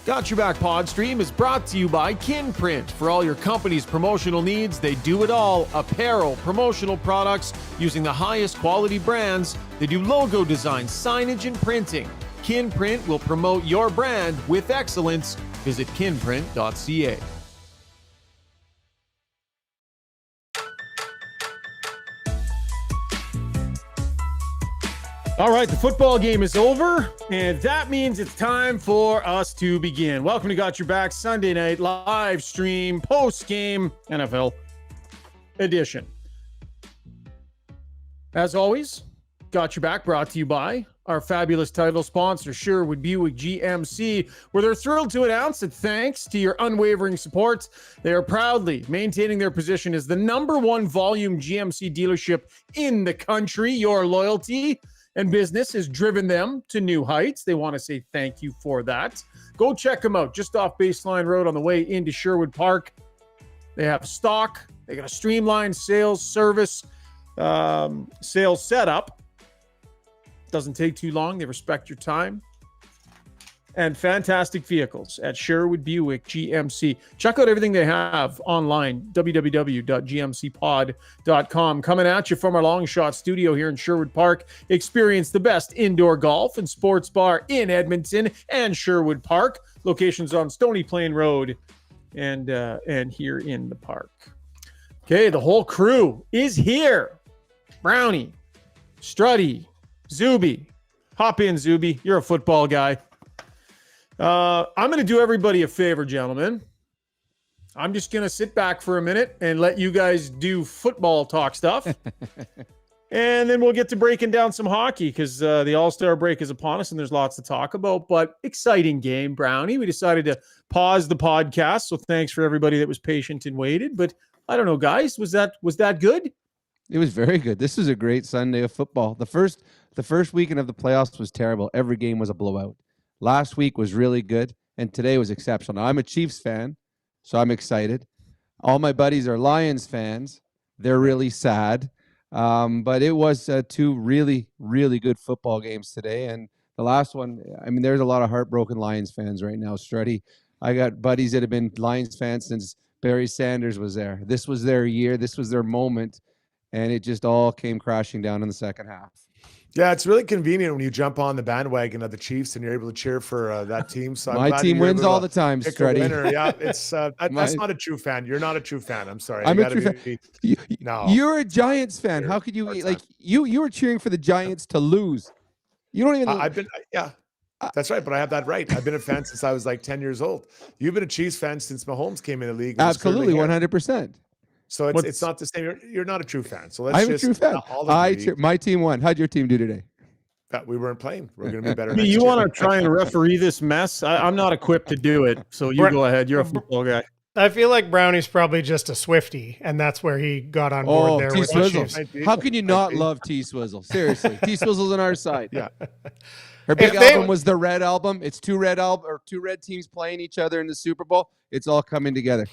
Got Your Back Podstream is brought to you by Kinprint. For all your company's promotional needs, they do it all. Apparel, promotional products using the highest quality brands. They do logo design, signage, and printing. Kinprint will promote your brand with excellence. Visit kinprint.ca. All right, the football game is over, and that means it's time for us to begin. Welcome to Got Your Back Sunday night live stream, post-game NFL edition. As always, Got Your Back brought to you by our fabulous title sponsor, Sherwood Buick GMC, where they're thrilled to announce that thanks to your unwavering support, they are proudly maintaining their position as the #1 volume GMC dealership in the country. Your loyalty and business has driven them to new heights. They want to say thank you for that. Go check them out just off Baseline Road on the way into Sherwood Park. They have stock. They got a streamlined sales service, sales setup. Doesn't take too long. They respect your time. And fantastic vehicles at Sherwood Buick GMC. Check out everything they have online, www.gmcpod.com. Coming at you from our Long Shot studio here in Sherwood Park. Experience the best indoor golf and sports bar in Edmonton and Sherwood Park. Locations on Stony Plain Road and here in the park. Okay, the whole crew is here. Brownie, Strudy, Zuby. Hop in, Zuby. You're a football guy. I'm going to do everybody a favor, gentlemen. I'm just going to sit back for a minute and let you guys do football talk stuff. And then we'll get to breaking down some hockey because the All-Star break is upon us and there's lots to talk about. But exciting game, Brownie. We decided to pause the podcast, so thanks for everybody that was patient and waited. But I don't know, guys, was that good? It was very good. This is a great Sunday of football. The first weekend of the playoffs was terrible. Every game was a blowout. Last week was really good, and today was exceptional. Now, I'm a Chiefs fan, so I'm excited. All my buddies are Lions fans. They're really sad. But it was two really, really good football games today. And the last one, I mean, there's a lot of heartbroken Lions fans right now, Strudy. I got buddies that have been Lions fans since Barry Sanders was there. This was their year. This was their moment. And it just all came crashing down in the second half. Yeah, it's really convenient when you jump on the bandwagon of the Chiefs and you're able to cheer for that team. So my team wins all the time, Strudy. Yeah, it's that's not a true fan. You're not a true fan. I'm sorry. I'm a true fan. No, you're a Giants fan. How could you you were cheering for the Giants to lose? You don't even. That's right. But I have that right. I've been a fan since I was like 10 years old. You've been a Chiefs fan since Mahomes came in the league. Absolutely, 100%. So it's not the same. You're not a true fan. So let's I'm a true fan. My team won. How'd your team do today? We weren't playing. We're going to be better. You want to try and referee this mess? I'm not equipped to do it. So you go ahead. You're a football guy. I feel like Brownie's probably just a Swiftie, and that's where he got on board there with the Chiefs. How can you not love T-Swizzle? Seriously, T-Swizzle's on our side. Yeah. Her big album was the Red Album. It's two red teams playing each other in the Super Bowl. It's all coming together.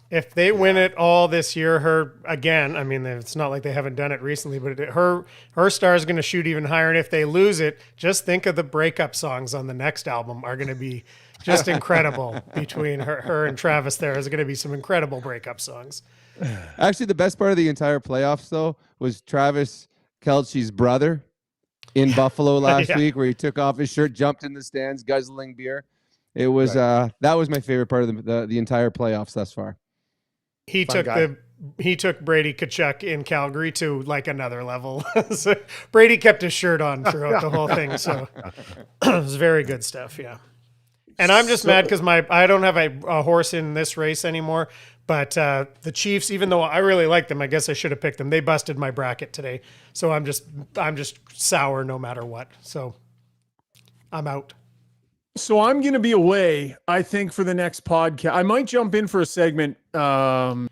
If they win it all this year, I mean, it's not like they haven't done it recently, but her star is going to shoot even higher. And if they lose it, just think of the breakup songs on the next album are going to be just incredible between her and Travis. There's going to be some incredible breakup songs. Actually, the best part of the entire playoffs, though, was Travis Kelce's brother in Buffalo last week, where he took off his shirt, jumped in the stands, guzzling beer. It was that was my favorite part of the entire playoffs thus far. He took Brady Tkachuk in Calgary to like another level. So Brady kept his shirt on throughout the whole thing, so it was very good stuff. Yeah, and I'm just mad because I don't have a horse in this race anymore. But the Chiefs, even though I really like them, I guess I should have picked them. They busted my bracket today, so I'm just sour no matter what. So I'm out. So I'm going to be away, I think, for the next podcast. I might jump in for a segment from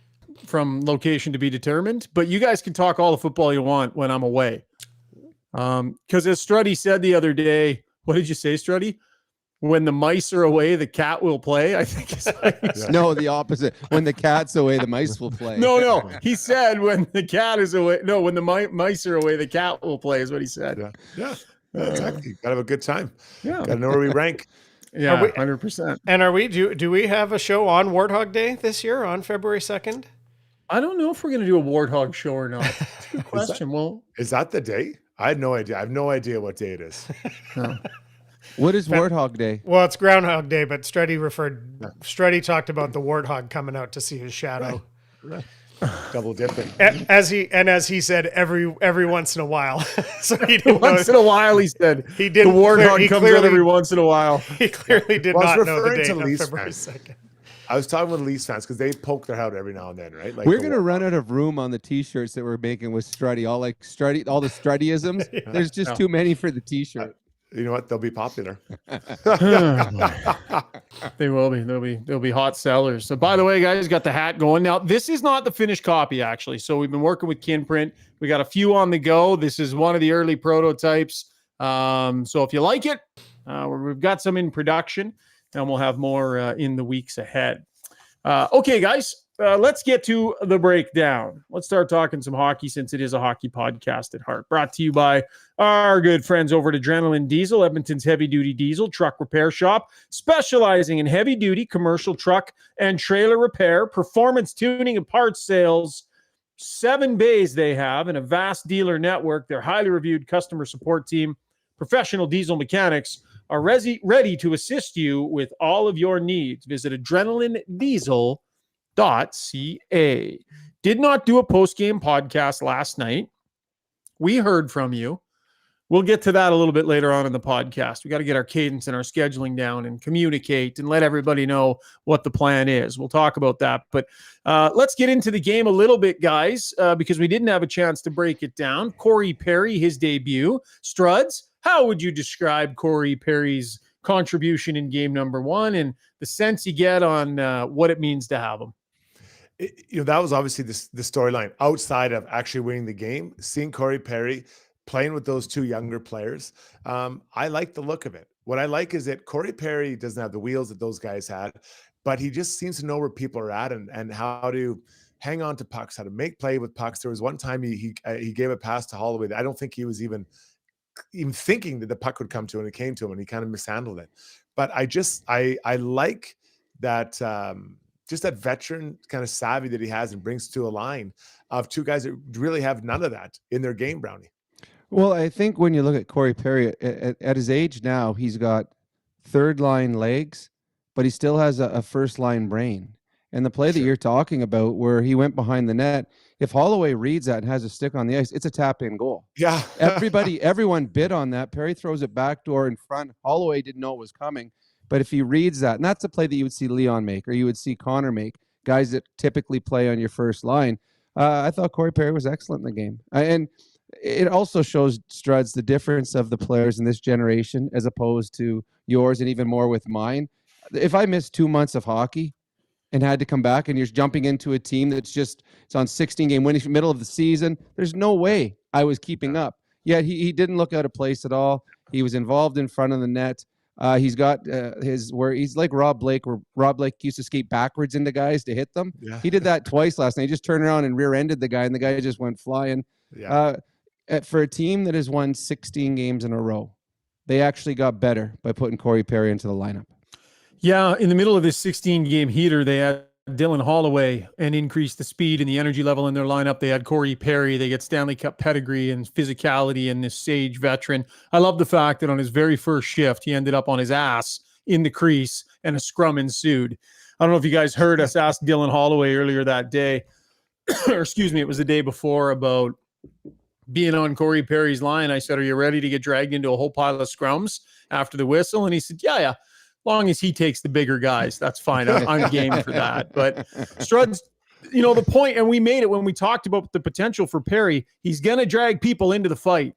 location to be determined, but you guys can talk all the football you want when I'm away. Because as Strudy said the other day, what did you say, Strudy? When the mice are away, the cat will play, I think. No, the opposite. When the cat's away, the mice will play. No. He said when the cat is away. No, when the mice are away, the cat will play is what he said. Yeah. Exactly. Got to have a good time. Yeah. Got to know where we rank. Yeah, we, 100%. And are we do we have a show on Warthog Day this year on February 2nd? I don't know if we're going to do a Warthog show or not. That's a good question. Is that the day? I had no idea. I have no idea what day it is. No. What is Warthog Day? Well, it's Groundhog Day, but Strudy talked about the warthog coming out to see his shadow. Right. Double dipping. As he said, every once in a while. So he didn't Once in a while, he said. He didn't. The warthog comes out every once in a while. He clearly did not know the date of February 2nd. I was talking with Leafs fans because they poke their head every now and then, right? Like we're gonna run out of room on the T-shirts that we're making with Strudy. All the Strudyisms. Yeah. There's just too many for the T-shirt. You know what? They'll be popular. They will be. They'll be hot sellers. So, by the way, guys, got the hat going. Now, this is not the finished copy, actually. So we've been working with Kinprint. We got a few on the go. This is one of the early prototypes. So if you like it, we've got some in production, and we'll have more in the weeks ahead. Okay, guys, let's get to the breakdown. Let's start talking some hockey since it is a hockey podcast at heart. Brought to you by our good friends over at Adrenaline Diesel, Edmonton's heavy-duty diesel truck repair shop, specializing in heavy-duty commercial truck and trailer repair, performance tuning, and parts sales. 7 bays they have and a vast dealer network. Their highly reviewed customer support team, professional diesel mechanics, are ready to assist you with all of your needs. Visit adrenalinediesel.ca. Did not do a post-game podcast last night. We heard from you. We'll get to that a little bit later on in the podcast. We got to get our cadence and our scheduling down and communicate and let everybody know what the plan is. We'll talk about that. But let's get into the game a little bit, guys, because we didn't have a chance to break it down. Corey Perry, his debut. Struds, how would you describe Corey Perry's contribution in game number 1 and the sense you get on what it means to have him? That was obviously the storyline outside of actually winning the game. Seeing Corey Perry playing with those 2 younger players, I like the look of it. What I like is that Corey Perry doesn't have the wheels that those guys had, but he just seems to know where people are at and how to hang on to pucks, how to make play with pucks. There was one time he gave a pass to Holloway that I don't think he was even thinking that the puck would come to him, and it came to him, and he kind of mishandled it. But I like that just that veteran kind of savvy that he has and brings to a line of 2 guys that really have none of that in their game, Brownie. Well, I think when you look at Corey Perry at his age now, he's got 3rd-line legs, but he still has a first-line brain. And the play that you're talking about where he went behind the net, if Holloway reads that and has a stick on the ice, it's a tap-in goal. Yeah. Everyone bid on that. Perry throws it backdoor in front. Holloway didn't know it was coming. But if he reads that, and that's a play that you would see Leon make or you would see Connor make, guys that typically play on your first line, I thought Corey Perry was excellent in the game. And it also shows, Struds, the difference of the players in this generation as opposed to yours and even more with mine. If I missed 2 months of hockey and had to come back and you're jumping into a team it's on 16-game winning middle of the season, there's no way I was keeping up. Yet he didn't look out of place at all. He was involved in front of the net. He's got where he's like Rob Blake, where Rob Blake used to skate backwards into guys to hit them. Yeah. He did that twice last night. He just turned around and rear-ended the guy, and the guy just went flying. Yeah. For a team that has won 16 games in a row, they actually got better by putting Corey Perry into the lineup. Yeah, in the middle of this 16-game heater, they had Dylan Holloway and increased the speed and the energy level in their lineup. They had Corey Perry. They get Stanley Cup pedigree and physicality and this sage veteran. I love the fact that on his very first shift, he ended up on his ass in the crease and a scrum ensued. I don't know if you guys heard us ask Dylan Holloway earlier that day, or excuse me, it was the day before, about being on Corey Perry's line. I said, are you ready to get dragged into a whole pile of scrums after the whistle? And he said, yeah. Long as he takes the bigger guys, that's fine. I'm game for that. But Struds, the point, and we made it when we talked about the potential for Perry, he's going to drag people into the fight.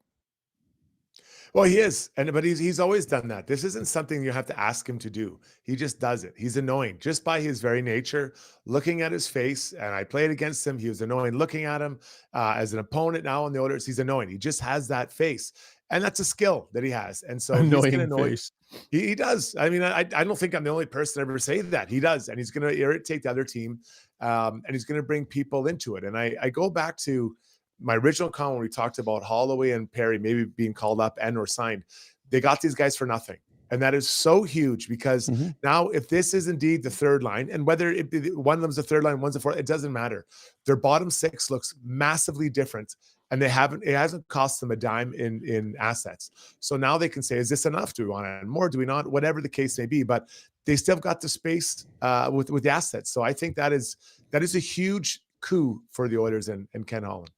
Well, he is, but he's always done that. This isn't something you have to ask him to do. He just does it. He's annoying just by his very nature. Looking at his face, and I played against him. He was annoying. Looking at him as an opponent now in the Oilers, he's annoying. He just has that face, and that's a skill that he has. And so he's going to annoy. Face. He does. I mean, I don't think I'm the only person to ever say that. He does, and he's going to irritate the other team, and he's going to bring people into it. And I go back to my original comment when we talked about Holloway and Perry maybe being called up and or signed. They got these guys for nothing. And that is so huge because now if this is indeed the third line, and whether it be one of them's the third line, one's the fourth, it doesn't matter. Their bottom six looks massively different, and it hasn't cost them a dime in assets. So now they can say, is this enough? Do we want to add more? Do we not? Whatever the case may be, but they still got the space with the assets. So I think that is a huge coup for the Oilers and Ken Holland.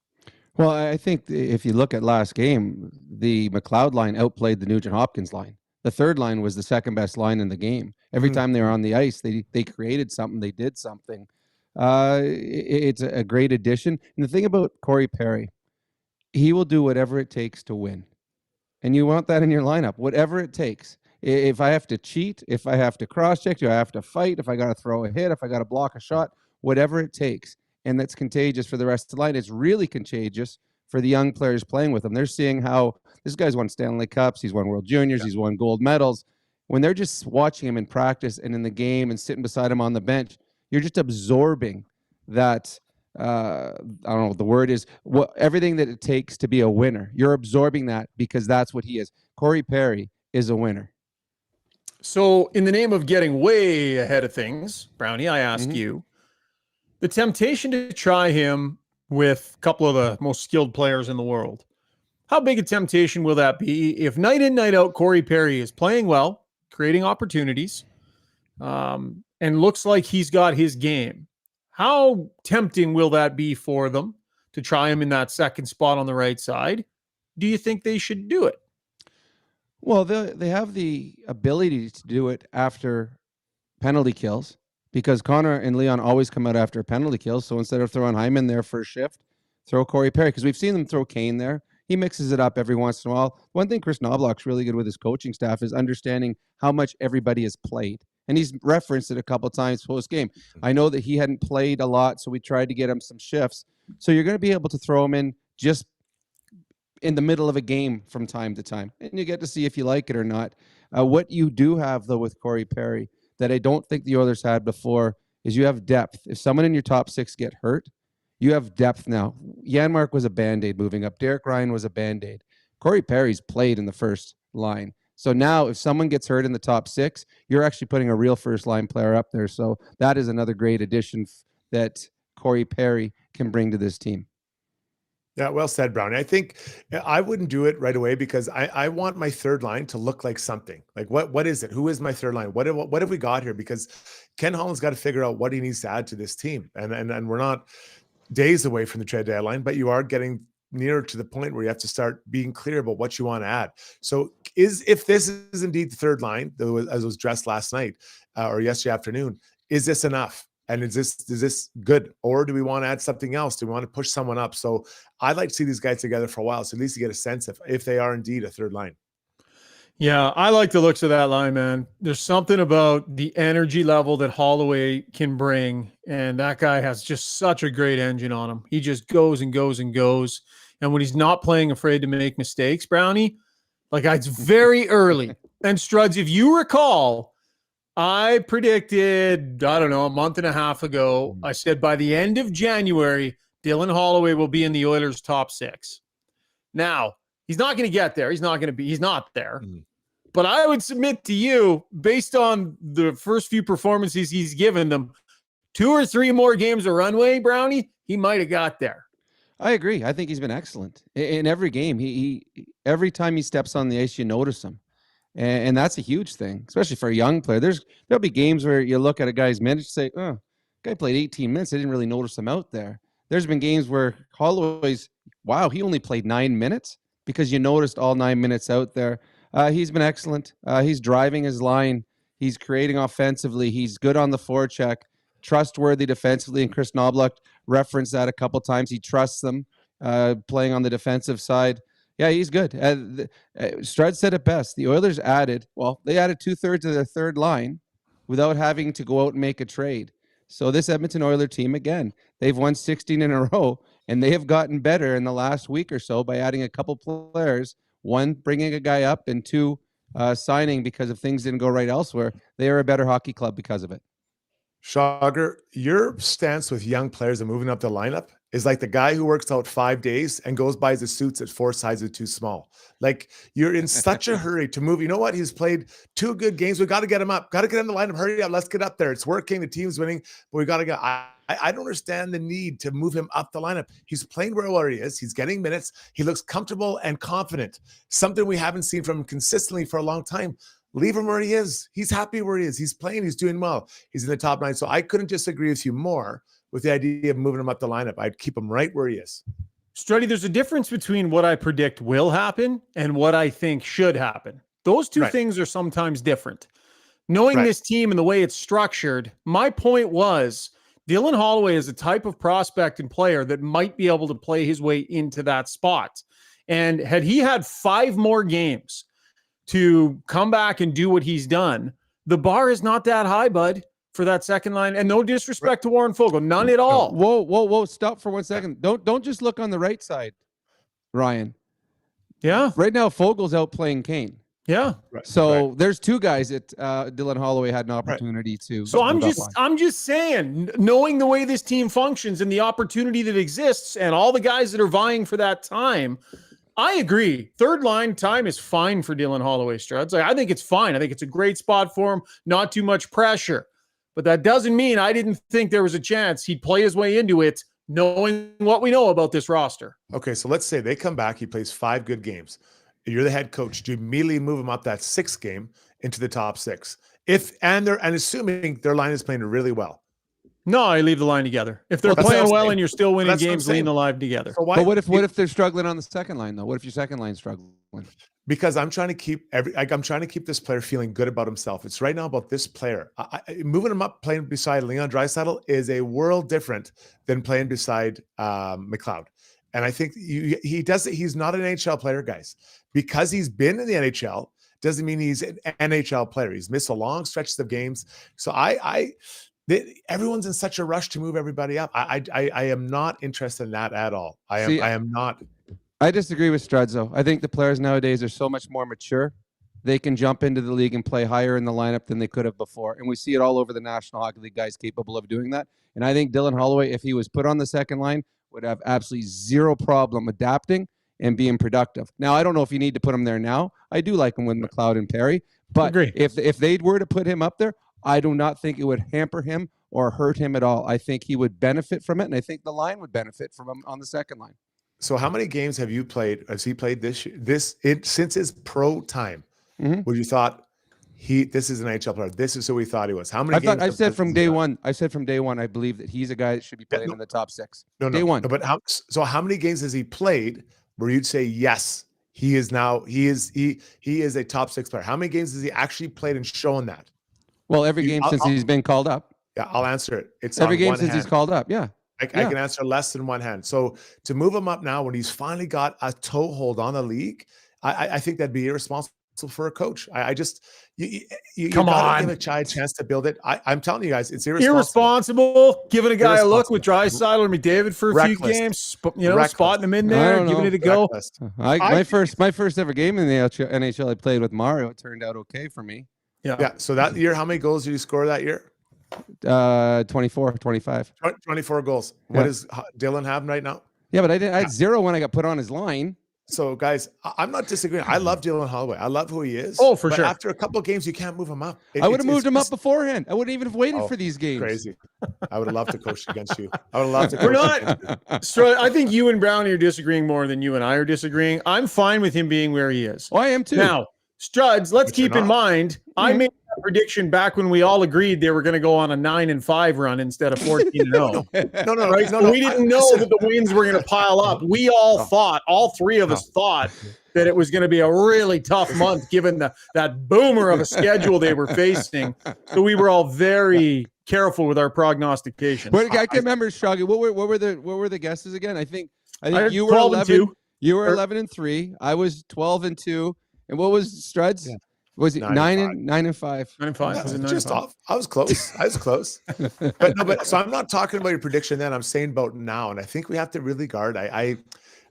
Well, I think if you look at last game, the McLeod line outplayed the Nugent-Hopkins line. The third line was the second best line in the game. Every time they were on the ice, they created something, they did something. It's a great addition. And the thing about Corey Perry, he will do whatever it takes to win. And you want that in your lineup, whatever it takes. If I have to cheat, if I have to cross-check, if I have to fight, if I got to throw a hit, if I got to block a shot, whatever it takes. And that's contagious for the rest of the line. It's really contagious for the young players playing with him. They're seeing how this guy's won Stanley Cups, he's won World Juniors, he's won gold medals. When they're just watching him in practice and in the game and sitting beside him on the bench, you're just absorbing that, I don't know what the word is, everything that it takes to be a winner. You're absorbing that because that's what he is. Corey Perry is a winner. So in the name of getting way ahead of things, Brownie, I ask you, the temptation to try him with a couple of the most skilled players in the world, how big a temptation will that be if night in, night out, Corey Perry is playing well, creating opportunities, and looks like he's got his game? How tempting will that be for them to try him in that second spot on the right side? Do you think they should do it? Well, they have the ability to do it after penalty kills because Connor and Leon always come out after a penalty kill. So instead of throwing Hyman there for a shift, throw Corey Perry, because we've seen them throw Kane there. He mixes it up every once in a while. One thing Chris Knobloch's really good with his coaching staff is understanding how much everybody has played. And he's referenced it a couple times post-game. I know that he hadn't played a lot, so we tried to get him some shifts. So you're going to be able to throw him in just in the middle of a game from time to time. And you get to see if you like it or not. What you do have, though, with Corey Perry that I don't think the Oilers had before is you have depth. If someone in your top six get hurt, you have depth now. Janmark was a Band-Aid moving up. Derek Ryan was a Band-Aid. Corey Perry's played in the first line. So now if someone gets hurt in the top six, you're actually putting a real first-line player up there. So that is another great addition that Corey Perry can bring to this team. Yeah, well said, Brownie. I think I wouldn't do it right away because I want my third line to look like something. Like what is it? Who is my third line? What have we got here? Because Ken Holland's got to figure out what he needs to add to this team. And we're not days away from the trade deadline, but you are getting nearer to the point where you have to start being clear about what you want to add. So if this is indeed the third line, as was dressed last night or yesterday afternoon, is this enough? And is this good? Or do we want to add something else? Do we want to push someone up? So I'd like to see these guys together for a while. So at least you get a sense if they are indeed a third line. Yeah, I like the looks of that line, man. There's something about the energy level that Holloway can bring. And that guy has just such a great engine on him. He just goes and goes and goes. And when he's not playing afraid to make mistakes, Brownie, like it's very early. And Struds, if you recall, I predicted, I don't know, a month and a half ago, I said by the end of January, Dylan Holloway will be in the Oilers' top six. Now, he's not going to get there. He's not there. But I would submit to you, based on the first few performances he's given them, 2 or 3 more games of runway, Brownie, he might have got there. I agree. I think he's been excellent in every game. He every time he steps on the ice, you notice him. And that's a huge thing, especially for a young player. There'll be games where you look at a guy's minutes and say, oh, guy played 18 minutes. I didn't really notice him out there. There's been games where Holloway's, wow, he only played 9 minutes because you noticed all 9 minutes out there. He's been excellent. He's driving his line. He's creating offensively. He's good on the forecheck, trustworthy defensively. And Chris Knobloch referenced that a couple times. He trusts them playing on the defensive side. Yeah, he's good. Strud said it best. The Oilers added 2/3 of their third line without having to go out and make a trade. So this Edmonton Oilers team, again, they've won 16 in a row, and they have gotten better in the last week or so by adding a couple players, one, bringing a guy up, and two, signing because if things didn't go right elsewhere. They are a better hockey club because of it. Schauger, your stance with young players and moving up the lineup is like the guy who works out 5 days and goes buys the suits at 4 sizes too small. Like, you're in such a hurry to move. You know what? He's played 2 good games. We got to get him up. Got to get in the lineup. Hurry up. Let's get up there. It's working. The team's winning, but we got to get. I don't understand the need to move him up the lineup. He's playing where he is. He's getting minutes. He looks comfortable and confident. Something we haven't seen from him consistently for a long time. Leave him where he is. He's happy where he is. He's playing. He's doing well. He's in the top 9. So I couldn't disagree with you more with the idea of moving him up the lineup. I'd keep him right where he is. Strudy, there's a difference between what I predict will happen and what I think should happen. Those two things are sometimes different. Knowing this team and the way it's structured, my point was Dylan Holloway is a type of prospect and player that might be able to play his way into that spot. And had he had 5 more games to come back and do what he's done, the bar is not that high, bud, for that second line. And no disrespect to Warren Fogle, none at all. Whoa! Stop for 1 second. Don't just look on the right side, Ryan. Yeah. Right now, Fogel's out playing Kane. Yeah. So there's 2 guys that Dylan Holloway had an opportunity to. So I'm just saying, knowing the way this team functions and the opportunity that exists and all the guys that are vying for that time, I agree. Third line time is fine for Dylan Holloway, Struds. I think it's fine. I think it's a great spot for him. Not too much pressure. But that doesn't mean I didn't think there was a chance he'd play his way into it, knowing what we know about this roster. Okay, so let's say they come back. He plays 5 good games. You're the head coach. Do you immediately move him up that 6th game into the top 6? And assuming their line is playing really well. No, I leave the line together. If they're playing well and you're still winning games, leave the line together. So but what if they're struggling on the second line though? What if your second line's struggling? Because I'm trying to keep this player feeling good about himself. It's right now about this player. Moving him up, playing beside Leon Draisaitl is a world different than playing beside McLeod. And I think he's not an NHL player, guys. Because he's been in the NHL doesn't mean he's an NHL player. He's missed a long stretches of games. So everyone's in such a rush to move everybody up. I am not interested in that at all. I am not. I disagree with Struds, though. I think the players nowadays are so much more mature. They can jump into the league and play higher in the lineup than they could have before. And we see it all over the National Hockey League, guys capable of doing that. And I think Dylan Holloway, if he was put on the second line, would have absolutely zero problem adapting and being productive. Now, I don't know if you need to put him there now. I do like him with McLeod and Perry. But if they were to put him up there, I do not think it would hamper him or hurt him at all. I think he would benefit from it, and I think the line would benefit from him on the second line. So how many games have you played? Has he played since his pro time? Mm-hmm. Where you thought this is an NHL player? This is who we thought he was. How many? I said from day one. I believe that he's a guy that should be playing in the top 6. Day one. No, but how many games has he played where you'd say yes? He is a top 6 player. How many games has he actually played and shown that? Well, every game since he's been called up. Yeah, I'll answer it. It's every game since he's called up. Yeah. I can answer less than one hand. So to move him up now when he's finally got a toehold on the league, I think that'd be irresponsible for a coach. You come on, give a child a chance to build it. I'm telling you guys, it's irresponsible. Giving a guy a look with Draisaitl or McDavid for a few games, spotting him in there, giving it a go. My first ever game in the NHL I played with Mario, it turned out okay for me. Yeah. So that year, how many goals did you score that year? 24, 25. 24 goals. What does Dylan have right now? Yeah, but I had 0 when I got put on his line. So, guys, I'm not disagreeing. I love Dylan Holloway. I love who he is. Oh, for sure. After a couple of games, you can't move him up. I would have moved him up beforehand. I wouldn't even have waited for these games. Crazy. I would have loved to coach against you. I would have loved to coach We're not. So I think you and Brownie are disagreeing more than you and I are disagreeing. I'm fine with him being where he is. Oh, I am too. Now, Struds, let's keep in mind, I made that prediction back when we all agreed they were going to go on a 9-5 run instead of 14-0. No. Right? No, we didn't know that the wins were going to pile up. We all thought, all 3 of us thought that it was going to be a really tough month given that boomer of a schedule they were facing. So we were all very careful with our prognostications. But I can remember, Shaggy, what were the guesses again? I think you were 11-2. You were 11-3. I was 12-2. And what was Struds? Yeah. Was it 9-5? 9-5. Just off. I was close. But so I'm not talking about your prediction then. I'm saying about now. And I think we have to really guard.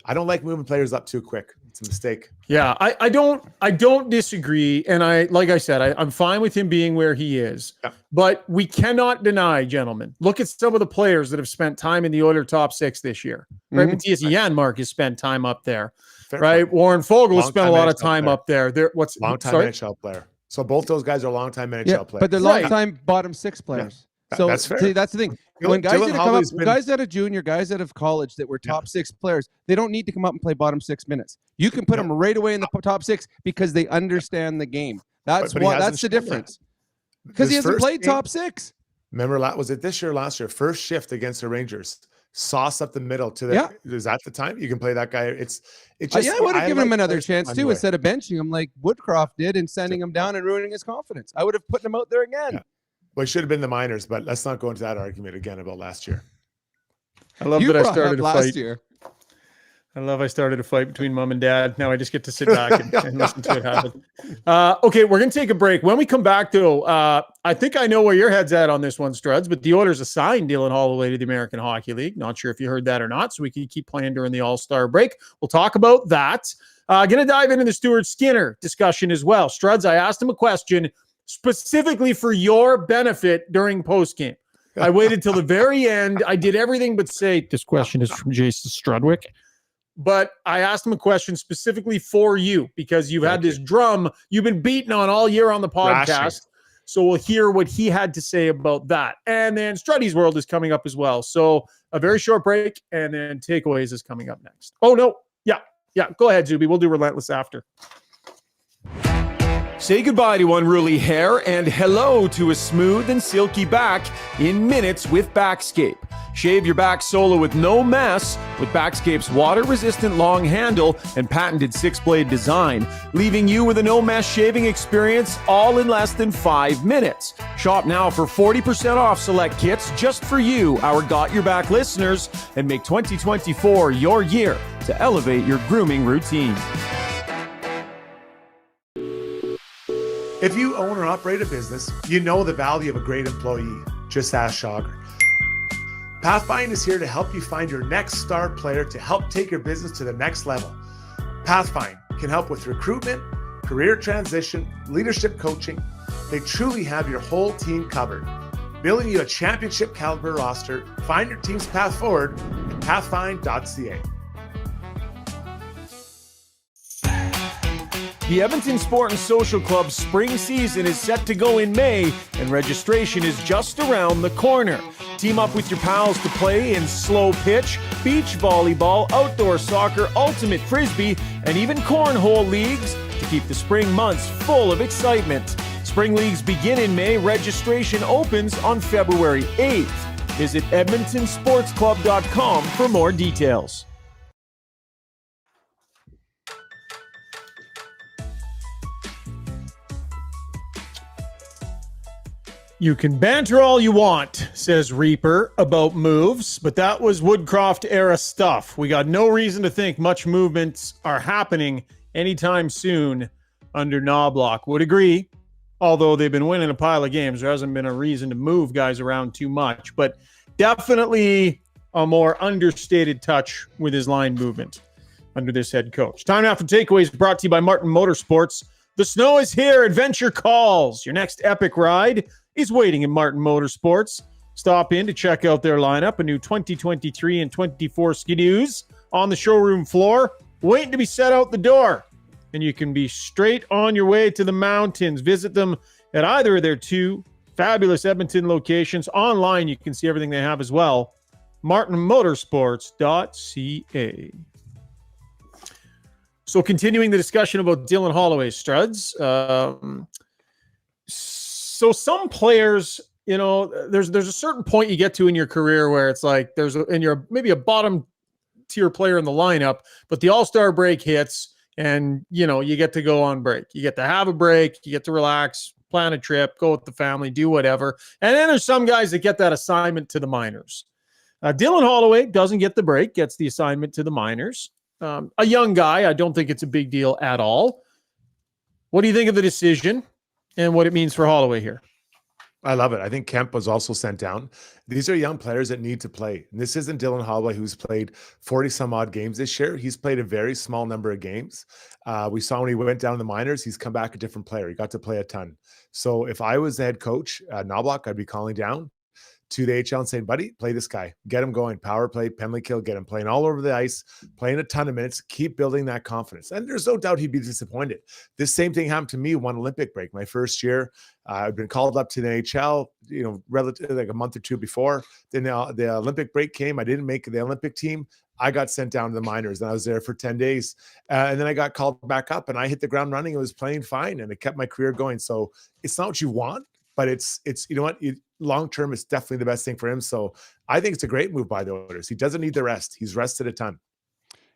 I don't like moving players up too quick. It's a mistake. Yeah, I don't disagree. And like I said, I'm fine with him being where he is. Yeah. But we cannot deny, gentlemen, look at some of the players that have spent time in the Oilers top 6 this year. Right? Matthias Janmark has spent time up there. Fair right? point. Warren Fogle Long spent a time lot of NHL time player. up there. Long-time NHL player. So both those guys are long-time NHL players. But they're long-time bottom 6 players. So That's fair. see, that's the thing. When guys Dylan that come Holloway's up, been- guys out of junior, guys out of college that were top 6 players, they don't need to come up and play bottom 6 minutes. You can put them right away in the top 6 because they understand the game. That's But he what. hasn't That's the shown that. difference. Because he His hasn't first played game- top 6. Remember, was it this year or last year? First shift against the Rangers. Sauce up the middle to the. Yeah. Is that the time you can play that guy? It's just. I would have given him another players chance find too a way. instead of benching him like Woodcroft did and sending him down and ruining his confidence. I would have put him out there again. Yeah. Well, it should have been the minors, but let's not go into that argument again about last year. I love You that I brought started up a last fight. year. I started a fight between mom and dad. Now I just get to sit back and listen to it happen. Okay, we're going to take a break. When we come back, though, I think I know where your head's at on this one, Struds, but the Oilers assigned Dylan Holloway to the American Hockey League. Not sure if you heard that or not, so we can keep playing during the All-Star break. We'll talk about that. Going to dive into the Stuart Skinner discussion as well. Struds, I asked him a question specifically for your benefit during postgame. I waited till the very end. I did everything but say, this question is from Jason Strudwick. But I asked him a question specifically for you because you've had this drum you've been beating on all year on the podcast. Thrashing. So we'll hear what he had to say about that. And then Strudy's World is coming up as well. So a very short break, and then Takeaways is coming up next. Oh, no. Yeah. Go ahead, Zuby. We'll do Relentless after. Say goodbye to unruly hair and hello to a smooth and silky back in minutes with Backscape. Shave your back solo with no mess with Backscape's water-resistant long handle and patented 6-blade design, leaving you with a no-mess shaving experience all in less than 5 minutes. Shop now for 40% off select kits just for you, our Got Your Back listeners, and make 2024 your year to elevate your grooming routine. If you own or operate a business, you know the value of a great employee. Just ask Schauger. Pathfind is here to help you find your next star player to help take your business to the next level. Pathfind can help with recruitment, career transition, leadership coaching. They truly have your whole team covered. Building you a championship caliber roster, find your team's path forward at pathfind.ca. The Edmonton Sport and Social Club's spring season is set to go in May, and registration is just around the corner. Team up with your pals to play in slow pitch, beach volleyball, outdoor soccer, ultimate frisbee, and even cornhole leagues to keep the spring months full of excitement. Spring leagues begin in May. Registration opens on February 8th. Visit edmontonsportsclub.com for more details. You can banter all you want, says Reaper, about moves, but that was Woodcroft era stuff. We got no reason to think much movements are happening anytime soon under Knobloch. Would agree, although they've been winning a pile of games. There hasn't been a reason to move guys around too much, but definitely a more understated touch with his line movement under this head coach. Time now for Takeaways, brought to you by Martin Motorsports. The snow is here. Adventure calls. Your next epic ride is waiting in Martin Motorsports. Stop in to check out their lineup, a new 2023 and 24 Ski-Doos on the showroom floor, waiting to be set out the door. And you can be straight on your way to the mountains. Visit them at either of their 2 fabulous Edmonton locations. Online, you can see everything they have as well. martinmotorsports.ca. So continuing the discussion about Dylan Holloway, Struds. So some players, there's a certain point you get to in your career where it's like and you're maybe a bottom tier player in the lineup, but the All-Star break hits and, you get to go on break. You get to have a break. You get to relax, plan a trip, go with the family, do whatever. And then there's some guys that get that assignment to the minors. Dylan Holloway doesn't get the break, gets the assignment to the minors. A young guy, I don't think it's a big deal at all. What do you think of the decision and what it means for Holloway here? I love it. I think Kemp was also sent down. These are young players that need to play. And this isn't Dylan Holloway, who's played 40 some odd games this year. He's played a very small number of games. We saw when he went down in the minors, he's come back a different player. He got to play a ton. So if I was the head coach at Knobloch, I'd be calling down to the HL and saying, buddy, play this guy, get him going, power play, penalty kill, get him playing all over the ice, playing a ton of minutes, keep building that confidence. And there's no doubt he'd be disappointed. This same thing happened to me one Olympic break. My first year, I'd been called up to the NHL, relatively like a month or two before. Then the Olympic break came. I didn't make the Olympic team. I got sent down to the minors and I was there for 10 days. And then I got called back up and I hit the ground running. It was playing fine and it kept my career going. So it's not what you want, but it's long term, it's definitely the best thing for him. So I think it's a great move by the Oilers. He doesn't need the rest. He's rested a ton.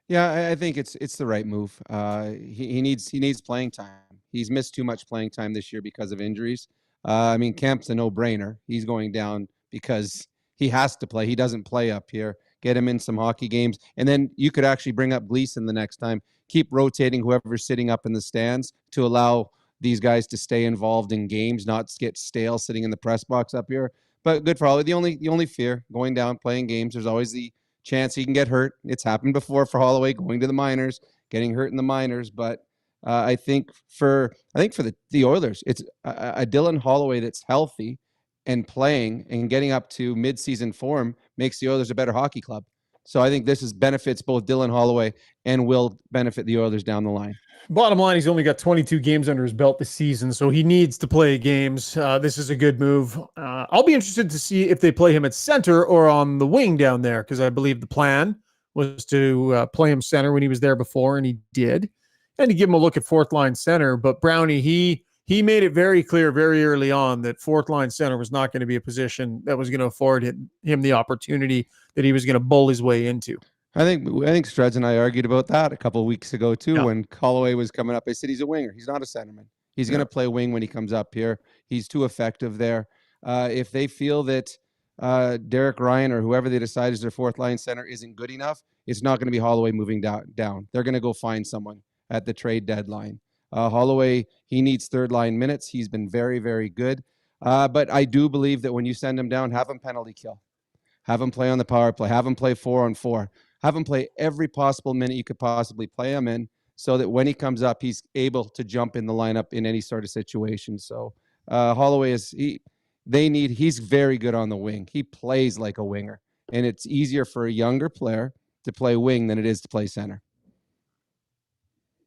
Yeah, I think it's the right move. He needs playing time. He's missed too much playing time this year because of injuries. Kemp's a no-brainer. He's going down because he has to play. He doesn't play up here. Get him in some hockey games, and then you could actually bring up Gleason the next time. Keep rotating whoever's sitting up in the stands to allow these guys to stay involved in games, not get stale sitting in the press box up here. But good for Holloway. The only fear going down playing games, there's always the chance he can get hurt. It's happened before for Holloway going to the minors, getting hurt in the minors. But I think for the Oilers, it's a Dylan Holloway that's healthy and playing and getting up to mid-season form makes the Oilers a better hockey club. So I think this benefits both Dylan Holloway and will benefit the Oilers down the line. Bottom line, he's only got 22 games under his belt this season, so he needs to play games. This is a good move. I'll be interested to see if they play him at center or on the wing down there, because I believe the plan was to play him center when he was there before, and he did. And to give him a look at fourth line center. But Brownie, he made it very clear very early on that fourth line center was not going to be a position that was going to afford him the opportunity that he was going to bull his way into. I think Struds and I argued about that a couple of weeks ago too. When Holloway was coming up. I said he's a winger. He's not a centerman. He's going to play wing when he comes up here. He's too effective there. If they feel that Derek Ryan or whoever they decide is their fourth line center isn't good enough, it's not going to be Holloway moving down. They're going to go find someone at the trade deadline. Holloway, he needs third line minutes. He's been very, very good. But I do believe that when you send him down, have him penalty kill. Have him play on the power play. Have him play 4-on-4. Have him play every possible minute you could possibly play him in so that when he comes up, he's able to jump in the lineup in any sort of situation. So Holloway he's very good on the wing. He plays like a winger. And it's easier for a younger player to play wing than it is to play center.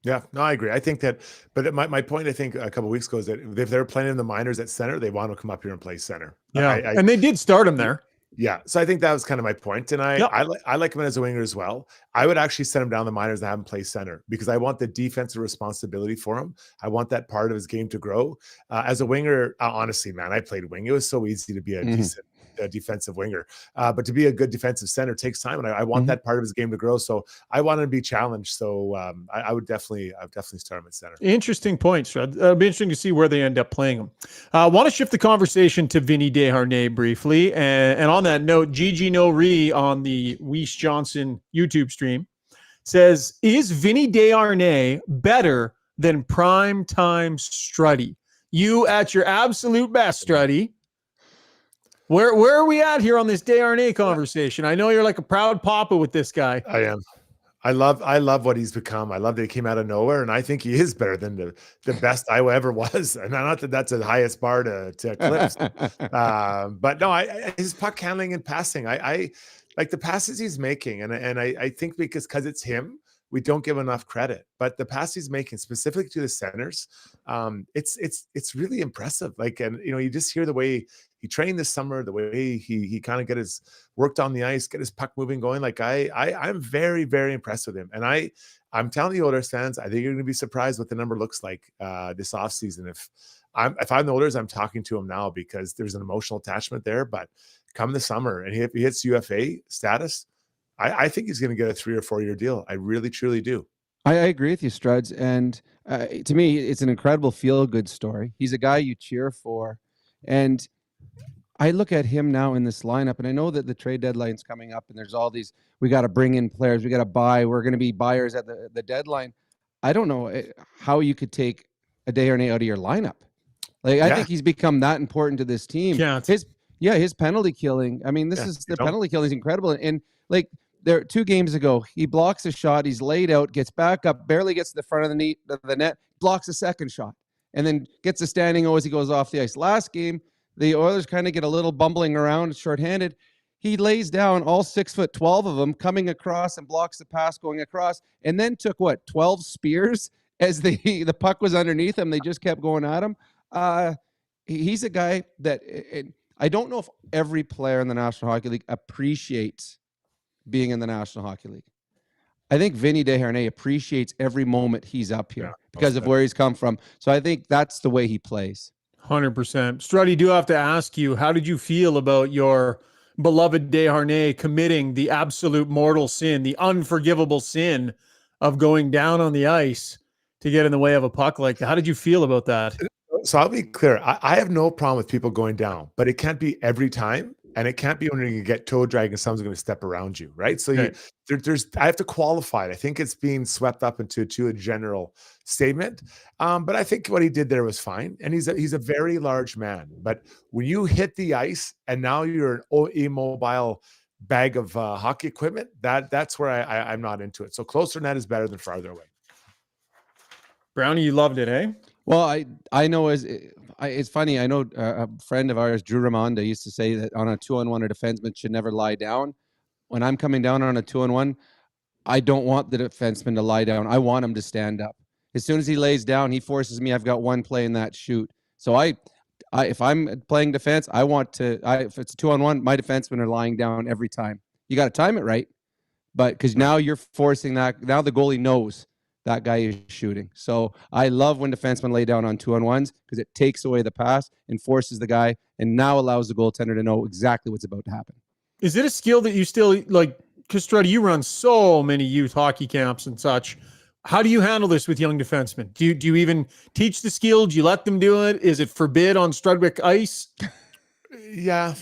Yeah, no, I agree. I think that, but my point, I think a couple of weeks ago is that if they're playing in the minors at center, they want to come up here and play center. Yeah, and they did start him there. Yeah, so I think that was kind of my point, and I like him as a winger as well. I would actually send him down the minors and have him play center because I want the defensive responsibility for him. I want that part of his game to grow. As a winger, honestly, man, I played wing. It was so easy to be a decent defensive winger, but to be a good defensive center takes time, and I want that part of his game to grow. So I want him to be challenged. So I would definitely start him at center. Interesting point, Strud. It'll be interesting to see where they end up playing him. I want to shift the conversation to Vinny Desharnais briefly, and on that note, Gigi No Re on the Weiss Johnson YouTube stream says, "Is Vinny Desharnais better than primetime Strudy? You at your absolute best, Strudy." Where are we at here on this Desharnais conversation? I know you're like a proud papa with this guy. I am. I love what he's become. I love that he came out of nowhere, and I think he is better than the best I ever was. And not that that's the highest bar to eclipse. But no, his puck handling and passing. I like the passes he's making, and I think because it's him, we don't give enough credit. But the pass he's making, specifically to the centers, it's really impressive. Like, and you just hear the way he trained this summer, the way he kind of worked on the ice, get his puck moving, going. Like I'm very, very impressed with him. And I'm telling the Oilers fans, I think you're going to be surprised what the number looks like this offseason. If I'm the Oilers, I'm talking to him now because there's an emotional attachment there. But come the summer and if he hits UFA status, I think he's going to get a 3 or 4 year deal. I really, truly do. I agree with you, Struds. And to me, it's an incredible feel-good story. He's a guy you cheer for. And I look at him now in this lineup, and I know that the trade deadline's coming up, and there's all these, we got to bring in players, we got to buy, we're going to be buyers at the deadline. I don't know how you could take a Desharnais out of your lineup. Like, I think he's become that important to this team. Can't. His penalty killing. I mean, the penalty killing is incredible. And like, there 2 games ago, he blocks a shot, he's laid out, gets back up, barely gets to the front of the net, blocks a second shot, and then gets a standing O as he goes off the ice. Last game, the Oilers kind of get a little bumbling around, shorthanded. He lays down all 6'12" of them, coming across and blocks the pass going across, and then took 12 spears as the puck was underneath him. They just kept going at him. He's a guy that I don't know if every player in the National Hockey League appreciates being in the National Hockey League. I think Vinny Desharnais appreciates every moment he's up here because of where he's come from. So I think that's the way he plays. 100%. Strudy, do have to ask you, how did you feel about your beloved Desharnais committing the absolute mortal sin, the unforgivable sin of going down on the ice to get in the way of a puck like that? How did you feel about that? So I'll be clear. I have no problem with people going down, but it can't be every time. And it can't be when you get toe drag and someone's going to step around you, right? So I have to qualify it. I think it's being swept up into a general statement. But I think what he did there was fine. And he's a very large man. But when you hit the ice and now you're an immobile bag of hockey equipment, that's where I'm not into it. So closer net is better than farther away. Brownie, you loved it, eh? Well, I know it's funny. I know a friend of ours, Drew Ramonda, used to say that on a 2-on-1, a defenseman should never lie down. When I'm coming down on a 2-on-1, I don't want the defenseman to lie down. I want him to stand up. As soon as he lays down, he forces me. I've got one play in that shoot. So if I'm playing defense, if it's a 2-on-1, my defensemen are lying down every time. You got to time it right, but because now you're forcing that. Now the goalie knows that guy is shooting. So I love when defensemen lay down on 2-on-1s because it takes away the pass and forces the guy and now allows the goaltender to know exactly what's about to happen. Is it a skill that you still like? Because Strudy, you run so many youth hockey camps and such. How do you handle this with young defensemen? Do you even teach the skill? Do you let them do it? Is it forbid on Strudwick ice? Yeah,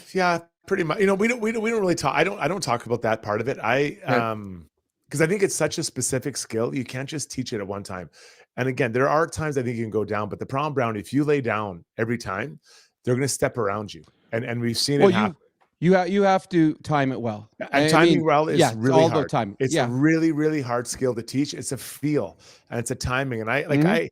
pretty much. We don't really talk. I don't talk about that part of it. Because I think it's such a specific skill. You can't just teach it at one time. And again, there are times I think you can go down, but the problem, Brown, if you lay down every time, they're going to step around you. And we've seen it happen. You have to time it well. And timing well is really hard. Time. It's a really, really hard skill to teach. It's a feel and it's a timing. And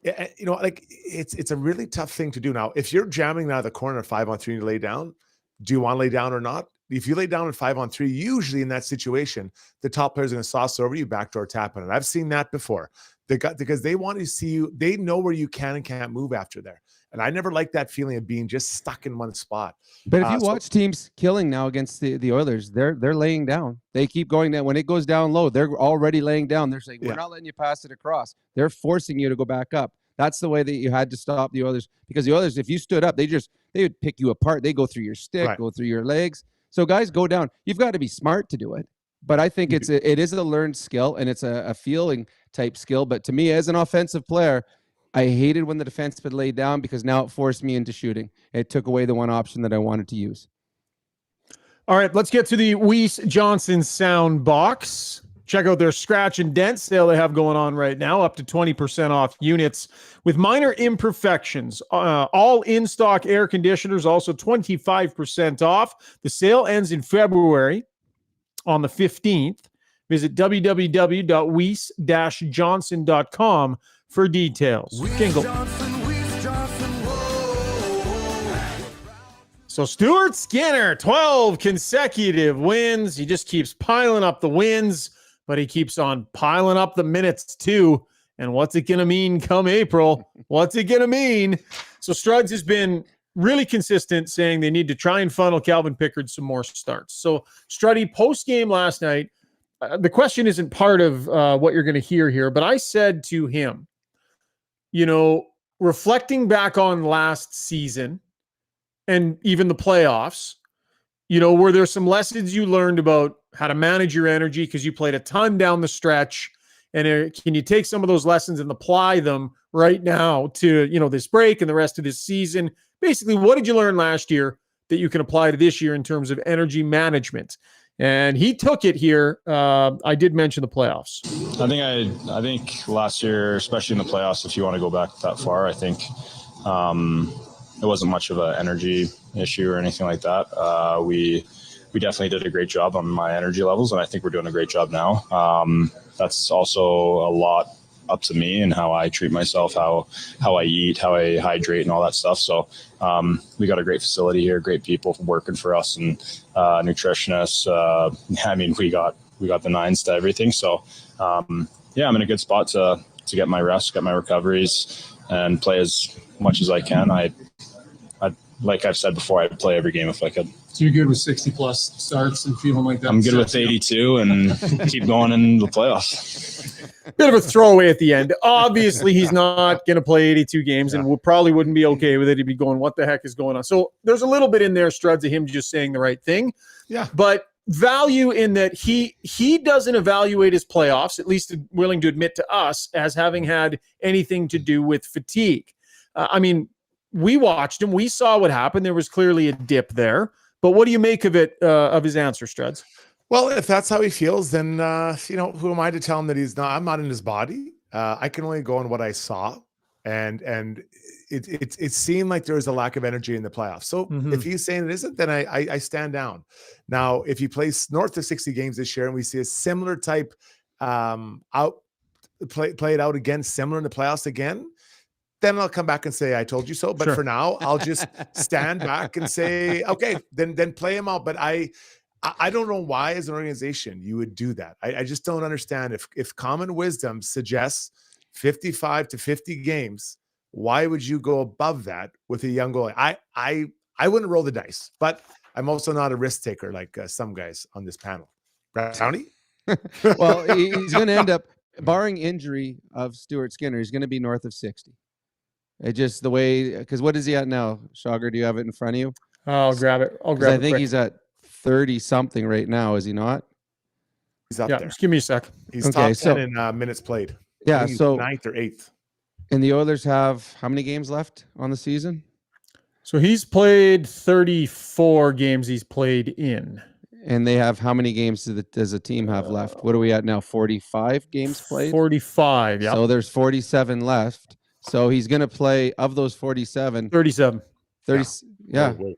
it's a really tough thing to do. Now, if you're jamming out of the corner 5-on-3 and you lay down, do you want to lay down or not? If you lay down in 5-on-3, usually in that situation, the top players are going to sauce over you, backdoor tap on it. I've seen that before. Because they want to see you. They know where you can and can't move after there. And I never like that feeling of being just stuck in one spot. But if you watch teams killing now against the Oilers, they're laying down. They keep going down. When it goes down low, they're already laying down. They're saying, we're not letting you pass it across. They're forcing you to go back up. That's the way that you had to stop the Oilers. Because the Oilers, if you stood up, they would pick you apart. They go through your stick, go through your legs. So guys, go down. You've got to be smart to do it. But I think it is a learned skill, and it's a feeling type skill. But to me, as an offensive player, I hated when the defenseman laid down because now it forced me into shooting. It took away the one option that I wanted to use. All right, let's get to the Weiss Johnson sound box. Check out their scratch and dent sale they have going on right now, up to 20% off units with minor imperfections. All in-stock air conditioners, also 25% off. The sale ends in February on the 15th. Visit www.weiss-johnson.com for details. Jingle. So Stuart Skinner, 12 consecutive wins. He just keeps piling up the wins, but he keeps on piling up the minutes too. And what's it going to mean come April? What's it going to mean? So Struds has been really consistent saying they need to try and funnel Calvin Pickard some more starts. So Struddy, post-game last night, the question isn't part of what you're going to hear here, but I said to him, reflecting back on last season and even the playoffs, were there some lessons you learned about how to manage your energy because you played a ton down the stretch? And can you take some of those lessons and apply them right now to, this break and the rest of this season? Basically, what did you learn last year that you can apply to this year in terms of energy management? And he took it here. I did mention the playoffs. I think last year, especially in the playoffs, if you want to go back that far, I think It wasn't much of an energy issue or anything like that. We definitely did a great job on my energy levels, and I think we're doing a great job now. That's also a lot up to me and how I treat myself, how I eat, how I hydrate, and all that stuff. So we got a great facility here, great people working for us, and nutritionists. I mean, we got the nines to everything. So yeah, I'm in a good spot to get my rest, get my recoveries, and play as much as I can. I like I've said before, I'd play every game if I could. So you're good with 60-plus starts and feeling like that? I'm good with 82 and keep going in the playoffs. Bit of a throwaway at the end. Obviously, he's not going to play 82 games, and we probably wouldn't be okay with it. He'd be going, what the heck is going on? So there's a little bit in there, Struds, of him just saying the right thing. Yeah. But value in that he doesn't evaluate his playoffs, at least willing to admit to us, as having had anything to do with fatigue. I mean, we watched him. We saw what happened. There was clearly a dip there. But what do you make of it, of his answer, Struds? Well, if that's how he feels, then, who am I to tell him that he's not? I'm not in his body. I can only go on what I saw. And it seemed like there was a lack of energy in the playoffs. So if he's saying it isn't, then I stand down. Now, if he plays north of 60 games this year and we see a similar type play it out again, similar in the playoffs again, then I'll come back and say, I told you so. But for now, I'll just stand back and say, okay, then play him out. But I don't know why as an organization you would do that. I just don't understand. If common wisdom suggests 55 to 50 games, why would you go above that with a young goalie? I wouldn't roll the dice, but I'm also not a risk taker like some guys on this panel. Brownie? Well, he's going to end up, barring injury of Stuart Skinner, he's going to be north of 60. It just the way, because what is he at now? Shogger, do you have it in front of you? I'll grab it. I think he's at 30 something right now. Is he not? He's up there. Just give me a sec. He's top 10 in minutes played. Yeah, so 9th or 8th. And the Oilers have how many games left on the season? So he's played 34 games he's played in. And they have how many games does the team have left? What are we at now? 45 games played? 45, yeah. So there's 47 left. So he's going to play, of those 47. 37. 30, yeah. Wait.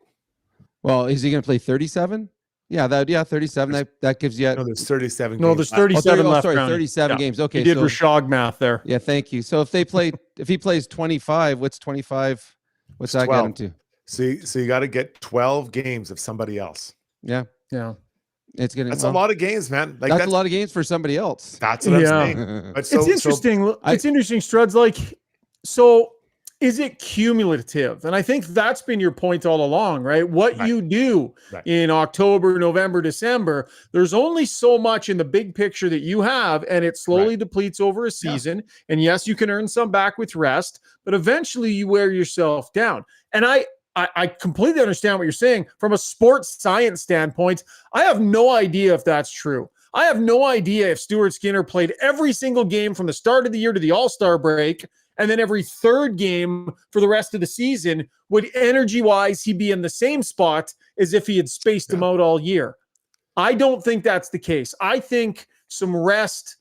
Well, is he going to play 37? Yeah, 37. That gives you. No, there's 37 No, games. there's 37 left. Sorry, Brownie. 37 games. Okay. You did Rishaug math there. Yeah, thank you. So if he plays 25, what's 25? What's that 12. get him to? So you got to get 12 games of somebody else. Yeah. Yeah. It's gonna. That's a lot of games, man. Like that's a lot of games for somebody else. That's what I'm saying. But it's interesting. It's interesting, Struds. Like, so is it cumulative? And I think that's been your point all along, right? What you do in October, November, December, there's only so much in the big picture that you have, and it slowly depletes over a season. Yeah. And yes, you can earn some back with rest, but eventually you wear yourself down. And I completely understand what you're saying. From a sports science standpoint, I have no idea if that's true. I have no idea if Stuart Skinner played every single game from the start of the year to the All-Star break, and then every third game for the rest of the season, would energy-wise he be in the same spot as if he had spaced them out all year? I don't think that's the case. I think some rest,